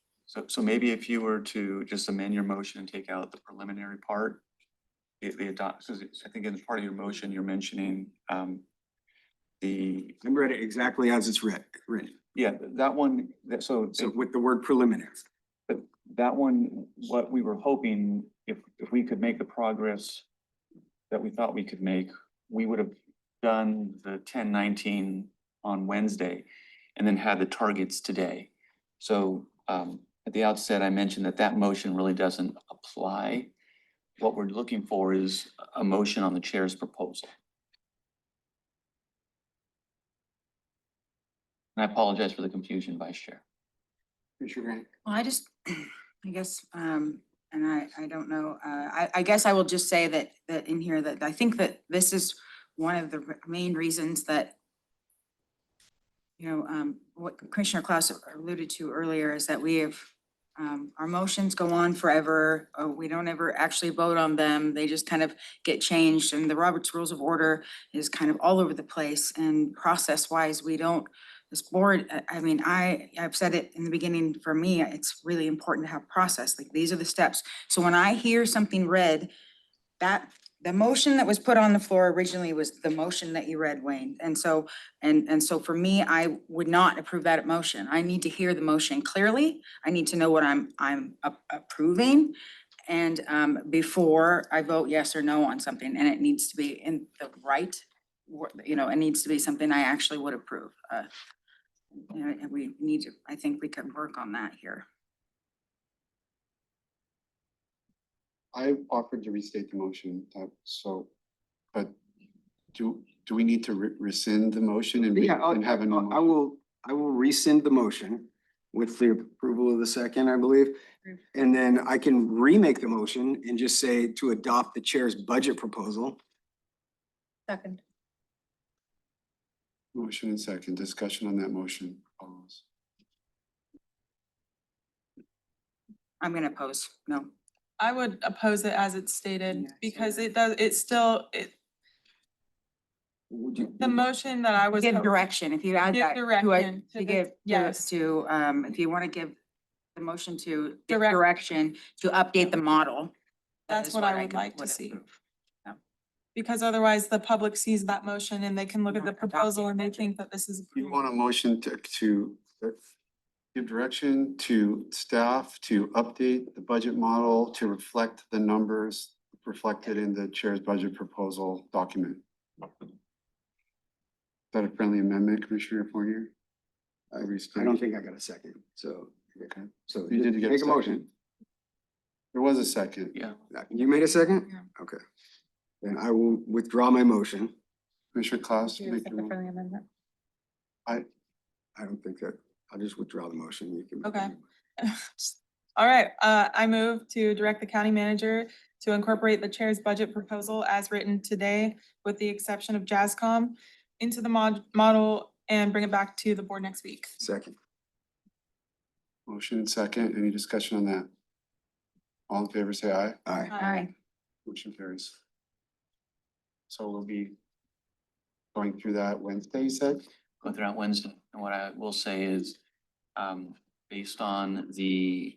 So maybe if you were to just amend your motion and take out the preliminary part, the adopt, because I think in part of your motion, you're mentioning I read it exactly as it's written. yeah, that one, So with the word preliminary. but that one, what we were hoping, if we could make the progress that we thought we could make, we would have done the 1019 on Wednesday and then had the targets today. So at the outset, I mentioned that motion really doesn't apply. What we're looking for is a motion on the chair's proposal. And I apologize for the confusion, Vice Chair. Commissioner Grant? Well, I just, I guess, and I don't know, I guess I will just say that in here that I think that this is one of the main reasons that, what Commissioner Klaus alluded to earlier is that we have, our motions go on forever. We don't ever actually vote on them. They just kind of get changed, and the Robert's Rules of Order is kind of all over the place, and process-wise, we don't. This board, I mean, I've said it in the beginning, for me, it's really important to have process, like these are the steps. So when I hear something read, that the motion that was put on the floor originally was the motion that you read, Wayne. And so, and so for me, I would not approve that motion. I need to hear the motion clearly. I need to know what I'm approving. And before I vote yes or no on something, and it needs to be in the right, it needs to be something I actually would approve. And we need to, I think we can work on that here. I offered to restate the motion, but do we need to rescind the motion and Yeah, and have a new I motion? I will rescind the motion with the approval of the second, I believe. And then I can remake the motion and just say to adopt the chair's budget proposal. Second. Motion and second, discussion on that motion. Pause. I'm gonna oppose, no. I would oppose it as it's stated Yeah, because so- it does, it's still, the motion that I was. Give direction, if you add Give that to it, direction to to the- give, yes. if you want to give the motion to give Direct- direction to update the model. that That's is what I would could- like to see. approve. Because otherwise the public sees that motion and they can look at the Not adopted. proposal and they think that this is. You want a motion to give direction to staff to update the budget model to reflect the numbers reflected in the chair's budget proposal document. Is that a friendly amendment, Commissioner Fournier? I don't think I got a second, so. Okay. So You did get a make a second. motion. There was a second. Yeah. You made a second? Yeah. Okay. Then I will withdraw my motion. Commissioner Klaus, Do you make accept your the mo- friendly amendment? I don't think that, I'll just withdraw the motion. You can. Okay. All right, I move to direct the county manager to incorporate the chair's budget proposal as written today, with the exception of Jazzcom, into the model and bring it back to the board next week. Second. Motion and second, any discussion on that? All in favor, say aye. Aye. Aye. Motion carries. So we'll be going through that Wednesday, you said? Go throughout Wednesday. And what I will say is, based on the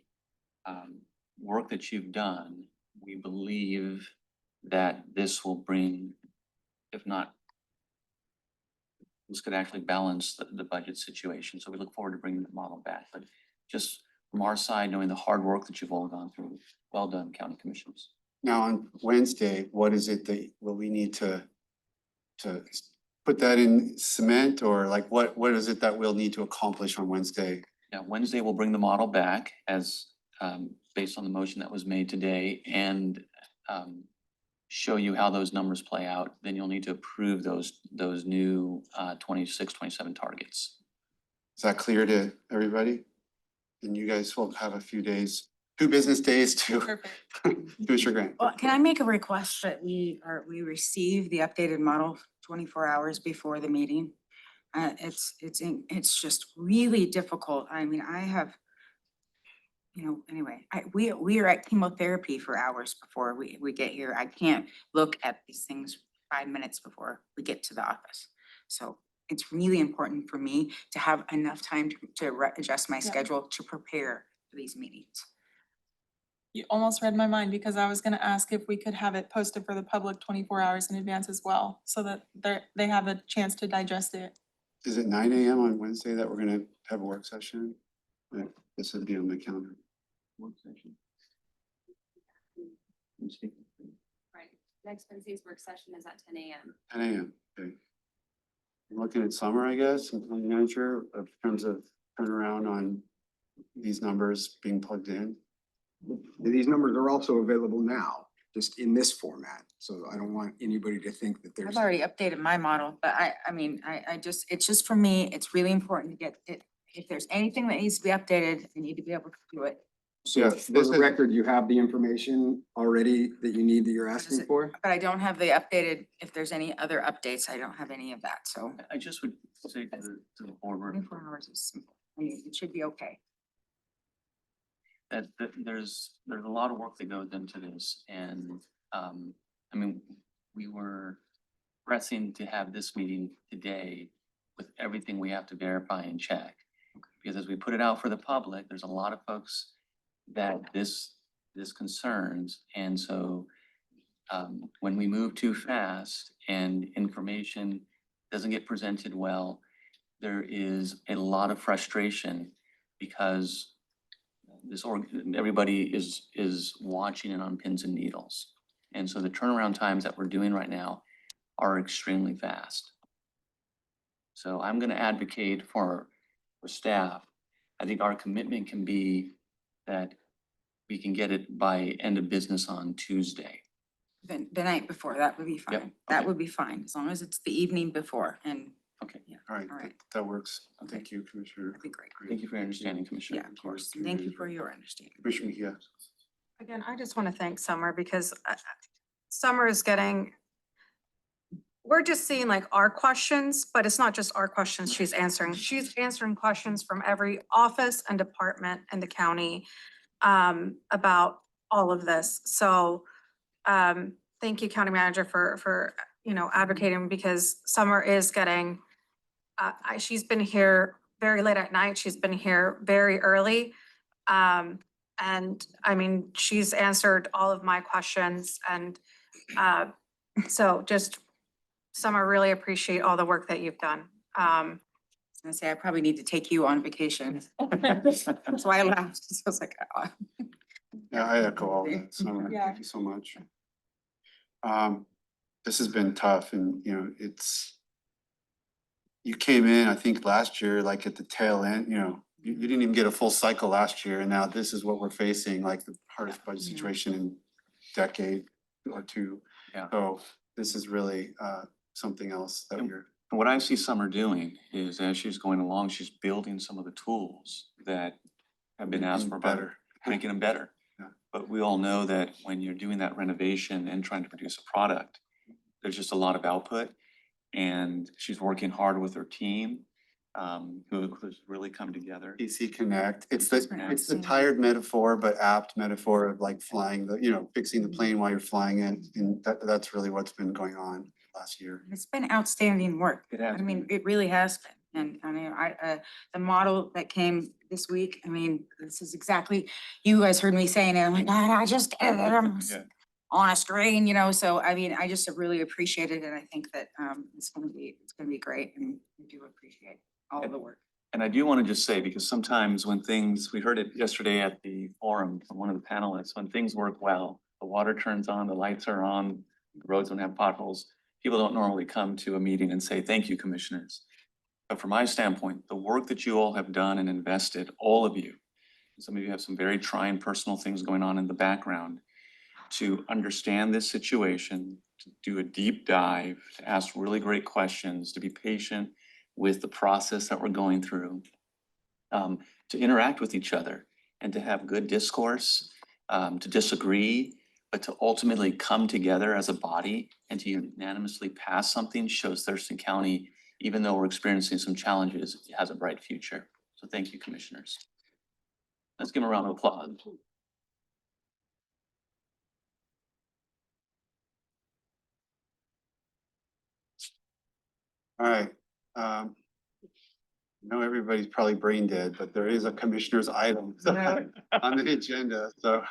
work that you've done, we believe that this will bring, if not, this could actually balance the budget situation. So we look forward to bringing the model back. But just from our side, knowing the hard work that you've all gone through, well done, county commissioners. Now on Wednesday, what is it that, will we need to put that in cement or like what is it that we'll need to accomplish on Wednesday? Now, Wednesday, we'll bring the model back as, based on the motion that was made today and show you how those numbers play out. Then you'll need to approve those new 26, 27 targets. Is that clear to everybody? And you guys will have a few days, 2 business days to Perfect. Commissioner Grant. Well, can I make a request that we receive the updated model 24 hours before the meeting? It's just really difficult. I mean, I have, anyway, we are at chemotherapy for hours before we get here. I can't look at these things 5 minutes before we get to the office. So it's really important for me to have enough time to adjust my Yeah. schedule to prepare for these meetings. You almost read my mind because I was gonna ask if we could have it posted for the public 24 hours in advance as well, so that they have a chance to digest it. Is it 9 AM on Wednesday that we're gonna have a work session? This would be on the calendar. Work session. Right. Next Wednesday's work session is at 10 AM. 10 AM, okay. I'm looking at summer, I guess, and county manager in terms of turnaround on these numbers being plugged in. These numbers are also available now, just in this format. So I don't want anybody to think that there's. I've already updated my model, but it's just for me, it's really important to get it. If there's anything that needs to be updated, I need to be able to do it. So Yeah, for this the is- record, you have the information already that you need that you're Does asking it- for? But I don't have the updated, if there's any other updates, I don't have any of that, so. I just would say to the board, 24 hours is simple. I mean, it should be okay. that there's a lot of work that goes into this and, I mean, we were pressing to have this meeting today with everything we have to verify and check. Because as we put it out for the public, there's a lot of folks that this concerns. And so, when we move too fast and information doesn't get presented well, there is a lot of frustration because everybody is watching it on pins and needles. And so the turnaround times that we're doing right now are extremely fast. So I'm gonna advocate for for staff. I think our commitment can be that we can get it by end of business on Tuesday. The night before, that would be Yep, fine. That okay. would be fine, as long as it's the evening before and, Okay, yeah, All right, All right. that works. Okay. Thank you, Commissioner. that'd be great. thank you for your understanding, Commissioner. Yeah, of course. Thank you for your understanding. Commissioner Mejia. Again, I just want to thank Summer because Summer is getting, we're just seeing like our questions, but it's not just our questions she's answering. She's answering questions from every office and department in the county about all of this. So thank you, County Manager, for, you know, advocating because Summer is getting, she's been here very late at night. She's been here very early. And I mean, she's answered all of my questions and so just Summer, really appreciate all the work that you've done. I was gonna say, I probably need to take you on vacation. That's why I laughed. So I was like, oh. Yeah, I echo all that, Summer. Yeah. Thank you so much. This has been tough and, you know, you came in, I think, last year, like at the tail end, you know, you didn't even get a full cycle last year and now this is what we're facing, like the hardest budget situation in decade or two. Yeah. So this is really something else that And you're, And what I see Summer doing is as she's going along, she's building some of the tools that have been asked Making for by, better. making them better. Yeah. But we all know that when you're doing that renovation and trying to produce a product, there's just a lot of output. And she's working hard with her team, who's really come together. PC Connect. It's Connect. it's the tired metaphor, but apt metaphor of like flying the, you know, fixing the plane while you're flying in. And that's really what's been going on last year. It's been outstanding work. It has I mean, been. it really has been. And I mean, the model that came this week, I mean, this is exactly, you guys heard me saying it, I'm like, "God, I just did it. I'm Yeah. on a string, you know, so I mean, I just really appreciate it. And I think that it's gonna be great and I do appreciate all of the work. And I do want to just say, because sometimes when things, we heard it yesterday at the forum from one of the panelists, when things work well, the water turns on, the lights are on, the roads don't have potholes, people don't normally come to a meeting and say, thank you, commissioners. But from my standpoint, the work that you all have done and invested, all of you, some of you have some very trying personal things going on in the background, to understand this situation, to do a deep dive, to ask really great questions, to be patient with the process that we're going through, to interact with each other and to have good discourse, to disagree, but to ultimately come together as a body and to unanimously pass something shows Thurston County, even though we're experiencing some challenges, it has a bright future. So thank you, commissioners. Let's give them a round of applause. All right. I know everybody's probably brain dead, but there is a commissioner's item on the agenda, so.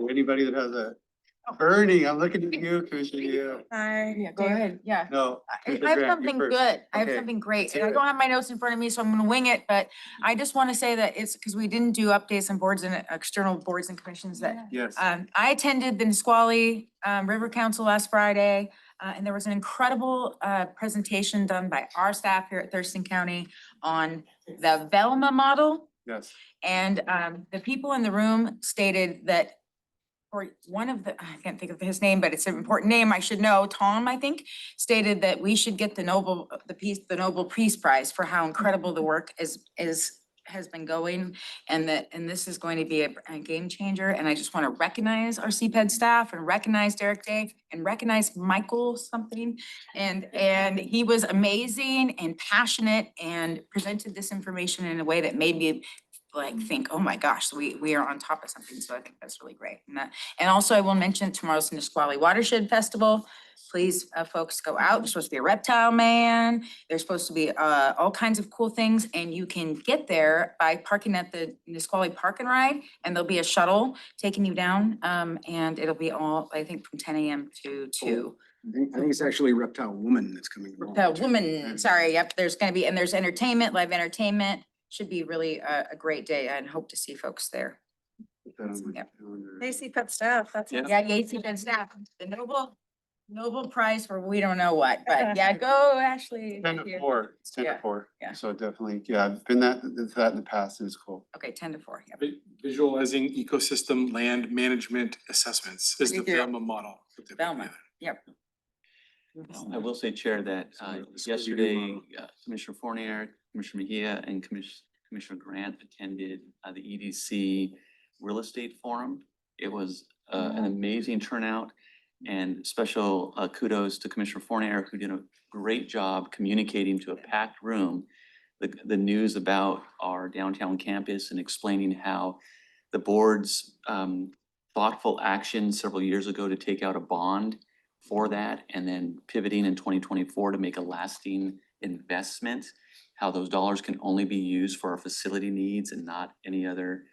Anybody that has a burning, I'm looking at you, Commissioner Yu. Yeah, go ahead, yeah. No. I Commissioner have Grant, you something first. good. I have Okay, something great. let's And I hear it. don't have my notes in front of me, so I'm gonna wing it, but I just want to say that it's because we didn't do updates on boards and external boards and commissions that Yes. I attended the Nisqually River Council last Friday, and there was an incredible presentation done by our staff here at Thurston County on the Velma model. Yes. And the people in the room stated that or one of the, I can't think of his name, but it's an important name, I should know, Tom, I think, stated that we should get the Nobel Peace Prize for how incredible the work has been going. And this is going to be a game changer. And I just want to recognize our CPED staff and recognize Derek Day and recognize Michael something. And he was amazing and passionate and presented this information in a way that made me like think, oh my gosh, we are on top of something. So I think that's really great. And also I will mention tomorrow's Nisqually Watershed Festival. Please, folks, go out. There's supposed to be a reptile man. There's supposed to be all kinds of cool things. And you can get there by parking at the Nisqually Park and Ride. And there'll be a shuttle taking you down. And it'll be all, I think, from 10 a.m. to 2. I think it's actually Reptile Woman that's coming along. The woman, sorry, yep, there's gonna be, and there's entertainment, live entertainment. Should be really a great day and hope to see folks there. Put that on my Yep. calendar. They see pet staff, that's. Yeah. Yeah, Yates and staff, the Noble Nobel Prize for we don't know what, but yeah, go Ashley. 10 to 4, it's 10 to Yeah, 4. yeah. So definitely, yeah, I've been that in the past, it was cool. Okay, 10 to 4, yeah. Visualizing ecosystem land management assessments is the Pretty good. Velma model. that they put Velma, together. yep. I will say, Chair, that yesterday, Commissioner Fournier, Commissioner Mejia, and Commissioner Grant attended the EDC Real Estate Forum. It was an amazing turnout, and special kudos to Commissioner Fournier, who did a great job communicating to a packed room the news about our downtown campus and explaining how the board's thoughtful action several years ago to take out a bond for that, and then pivoting in 2024 to make a lasting investment, how those dollars can only be used for our facility needs and not any other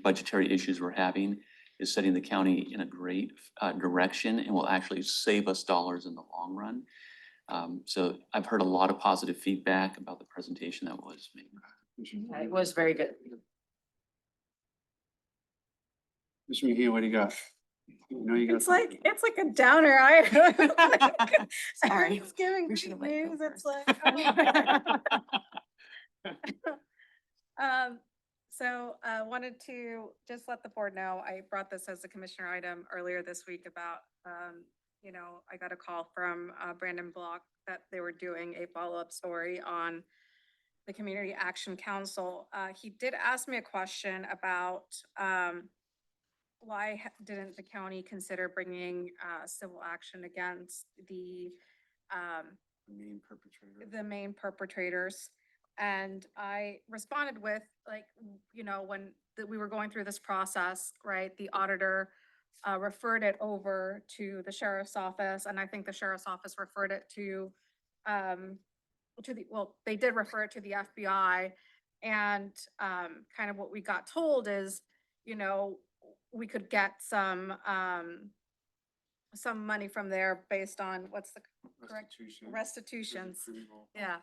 budgetary issues we're having, is setting the county in a great direction and will actually save us dollars in the long run. So I've heard a lot of positive feedback about the presentation that was made. It was very good. Mr. Mejia, what do you got? You know you got. It's like a downer. Sorry. It's giving We should great have let it go news. It's first. like. So wanted to just let the board know, I brought this as a commissioner item earlier this week about, I got a call from Brandon Block that they were doing a follow-up story on the Community Action Council. He did ask me a question about why didn't the county consider bringing civil action against the Main perpetrator. the main perpetrators. And I responded with when we were going through this process, right, the auditor referred it over to the sheriff's office, and I think the sheriff's office referred it to they did refer it to the FBI. And kind of what we got told is, we could get some money from there based on what's the correct restitutions. Yeah.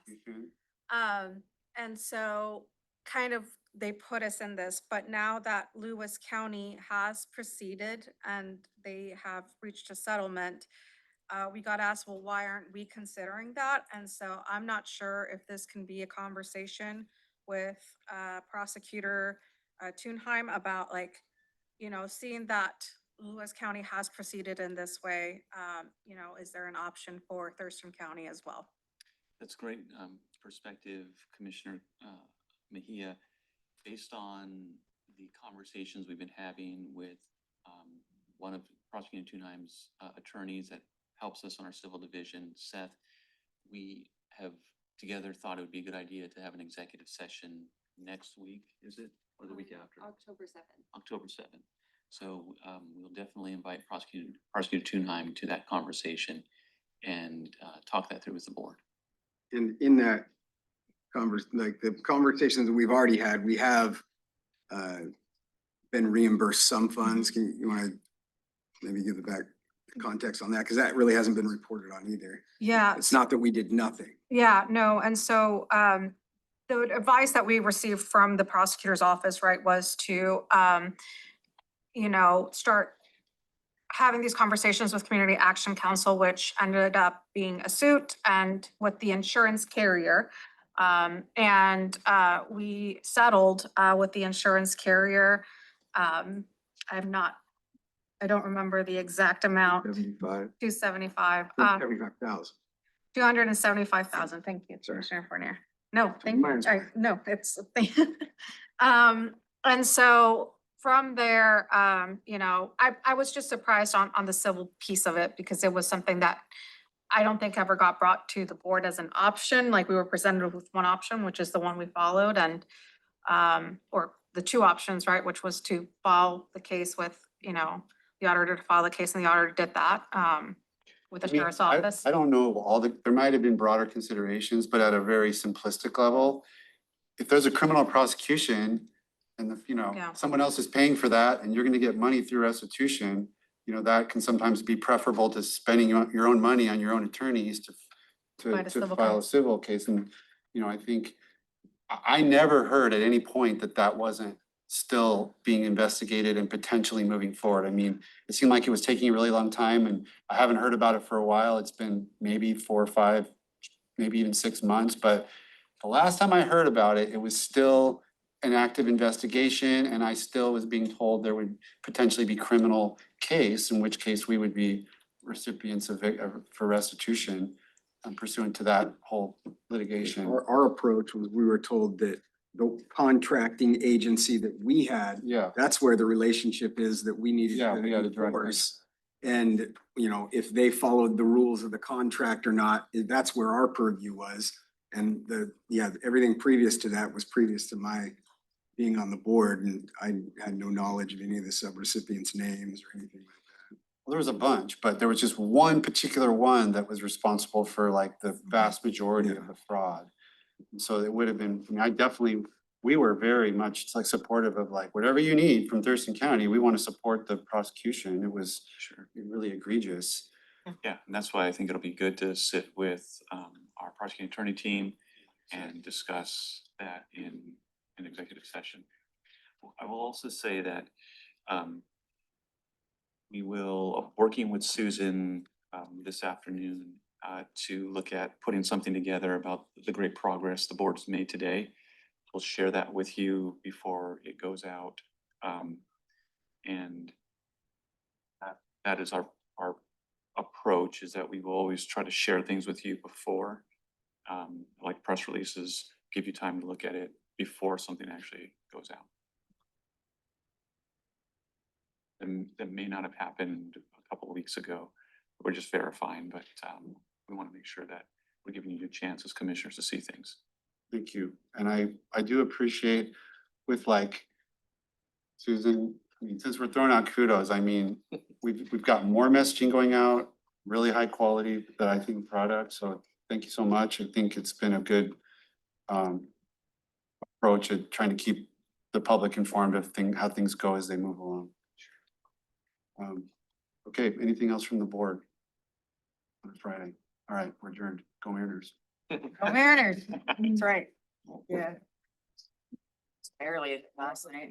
And so kind of they put us in this, but now that Lewis County has proceeded and they have reached a settlement, we got asked, well, why aren't we considering that? And so I'm not sure if this can be a conversation with Prosecutor Thunheim about seeing that Lewis County has proceeded in this way, is there an option for Thurston County as well? That's great perspective, Commissioner Mejia. Based on the conversations we've been having with one of Prosecutor Thunheim's attorneys that helps us on our civil division, Seth, we have together thought it would be a good idea to have an executive session next week, is it? Or the week after? October 7th. October 7th. So we'll definitely invite Prosecutor Thunheim to that conversation and talk that through with the board. In that the conversations that we've already had, we have been reimbursed some funds. You want to maybe give the back context on that? Because that really hasn't been reported on either. Yeah. It's not that we did nothing. Yeah, no, and so the advice that we received from the prosecutor's office, right, was to start having these conversations with Community Action Council, which ended up being a suit and with the insurance carrier. And we settled with the insurance carrier. I don't remember the exact amount. 75. 275. 75,000. 275,000. Thank you, Sorry. Commissioner Fournier. No, thank you. Mine's No, it's, and so from there, I was just surprised on the civil piece of it because it was something that I don't think ever got brought to the board as an option. Like we were presented with one option, which is the one we followed, and or the two options, right, which was to file the case with, the auditor to file the case, and the auditor did that with the sheriff's office. I don't know of there might have been broader considerations, but at a very simplistic level, if there's a criminal prosecution and Yeah. someone else is paying for that and you're gonna get money through restitution, that can sometimes be preferable to spending your own money on your own attorneys Fight a to civil file a case. civil case. And, I think I never heard at any point that wasn't still being investigated and potentially moving forward. I mean, it seemed like it was taking a really long time and I haven't heard about it for a while. It's been maybe 4 or 5, maybe even 6 months, but the last time I heard about it, it was still an active investigation and I still was being told there would potentially be criminal case, in which case we would be recipients of for restitution pursuant to that whole litigation. Our approach was, we were told that the contracting agency that we had, Yeah, that's where the relationship is that we needed yeah, to we had a direct. enforce. And, you know, if they followed the rules of the contract or not, that's where our purview was. And everything previous to that was previous to my being on the board, and I had no knowledge of any of the subrecipients' names or anything like that. Well, there was a bunch, but there was just one particular one that was responsible for like the vast majority of the fraud. And so it would have been, I mean, we were very much like supportive of like, whatever you need from Thurston County, we want to support the prosecution. It was really egregious. Yeah, and that's why I think it'll be good to sit with our prosecuting attorney team and discuss that in an executive session. I will also say that we will, working with Susan this afternoon to look at putting something together about the great progress the board's made today. We'll share that with you before it goes out. And that is our approach, is that we will always try to share things with you before, like press releases, give you time to look at it before something actually goes out. That may not have happened a couple of weeks ago. We're just verifying, but we want to make sure that we're giving you a chance as commissioners to see things. Thank you. And I do appreciate with like Susan, I mean, since we're throwing out kudos, I mean, we've got more messaging going out, really high quality that I think product. So thank you so much. I think it's been a good approach at trying to keep the public informed of how things go as they move along. Okay, anything else from the board on Friday? All right, we're adjourned. Go Mariners. Go Mariners. That's right. Yeah. Barely last night.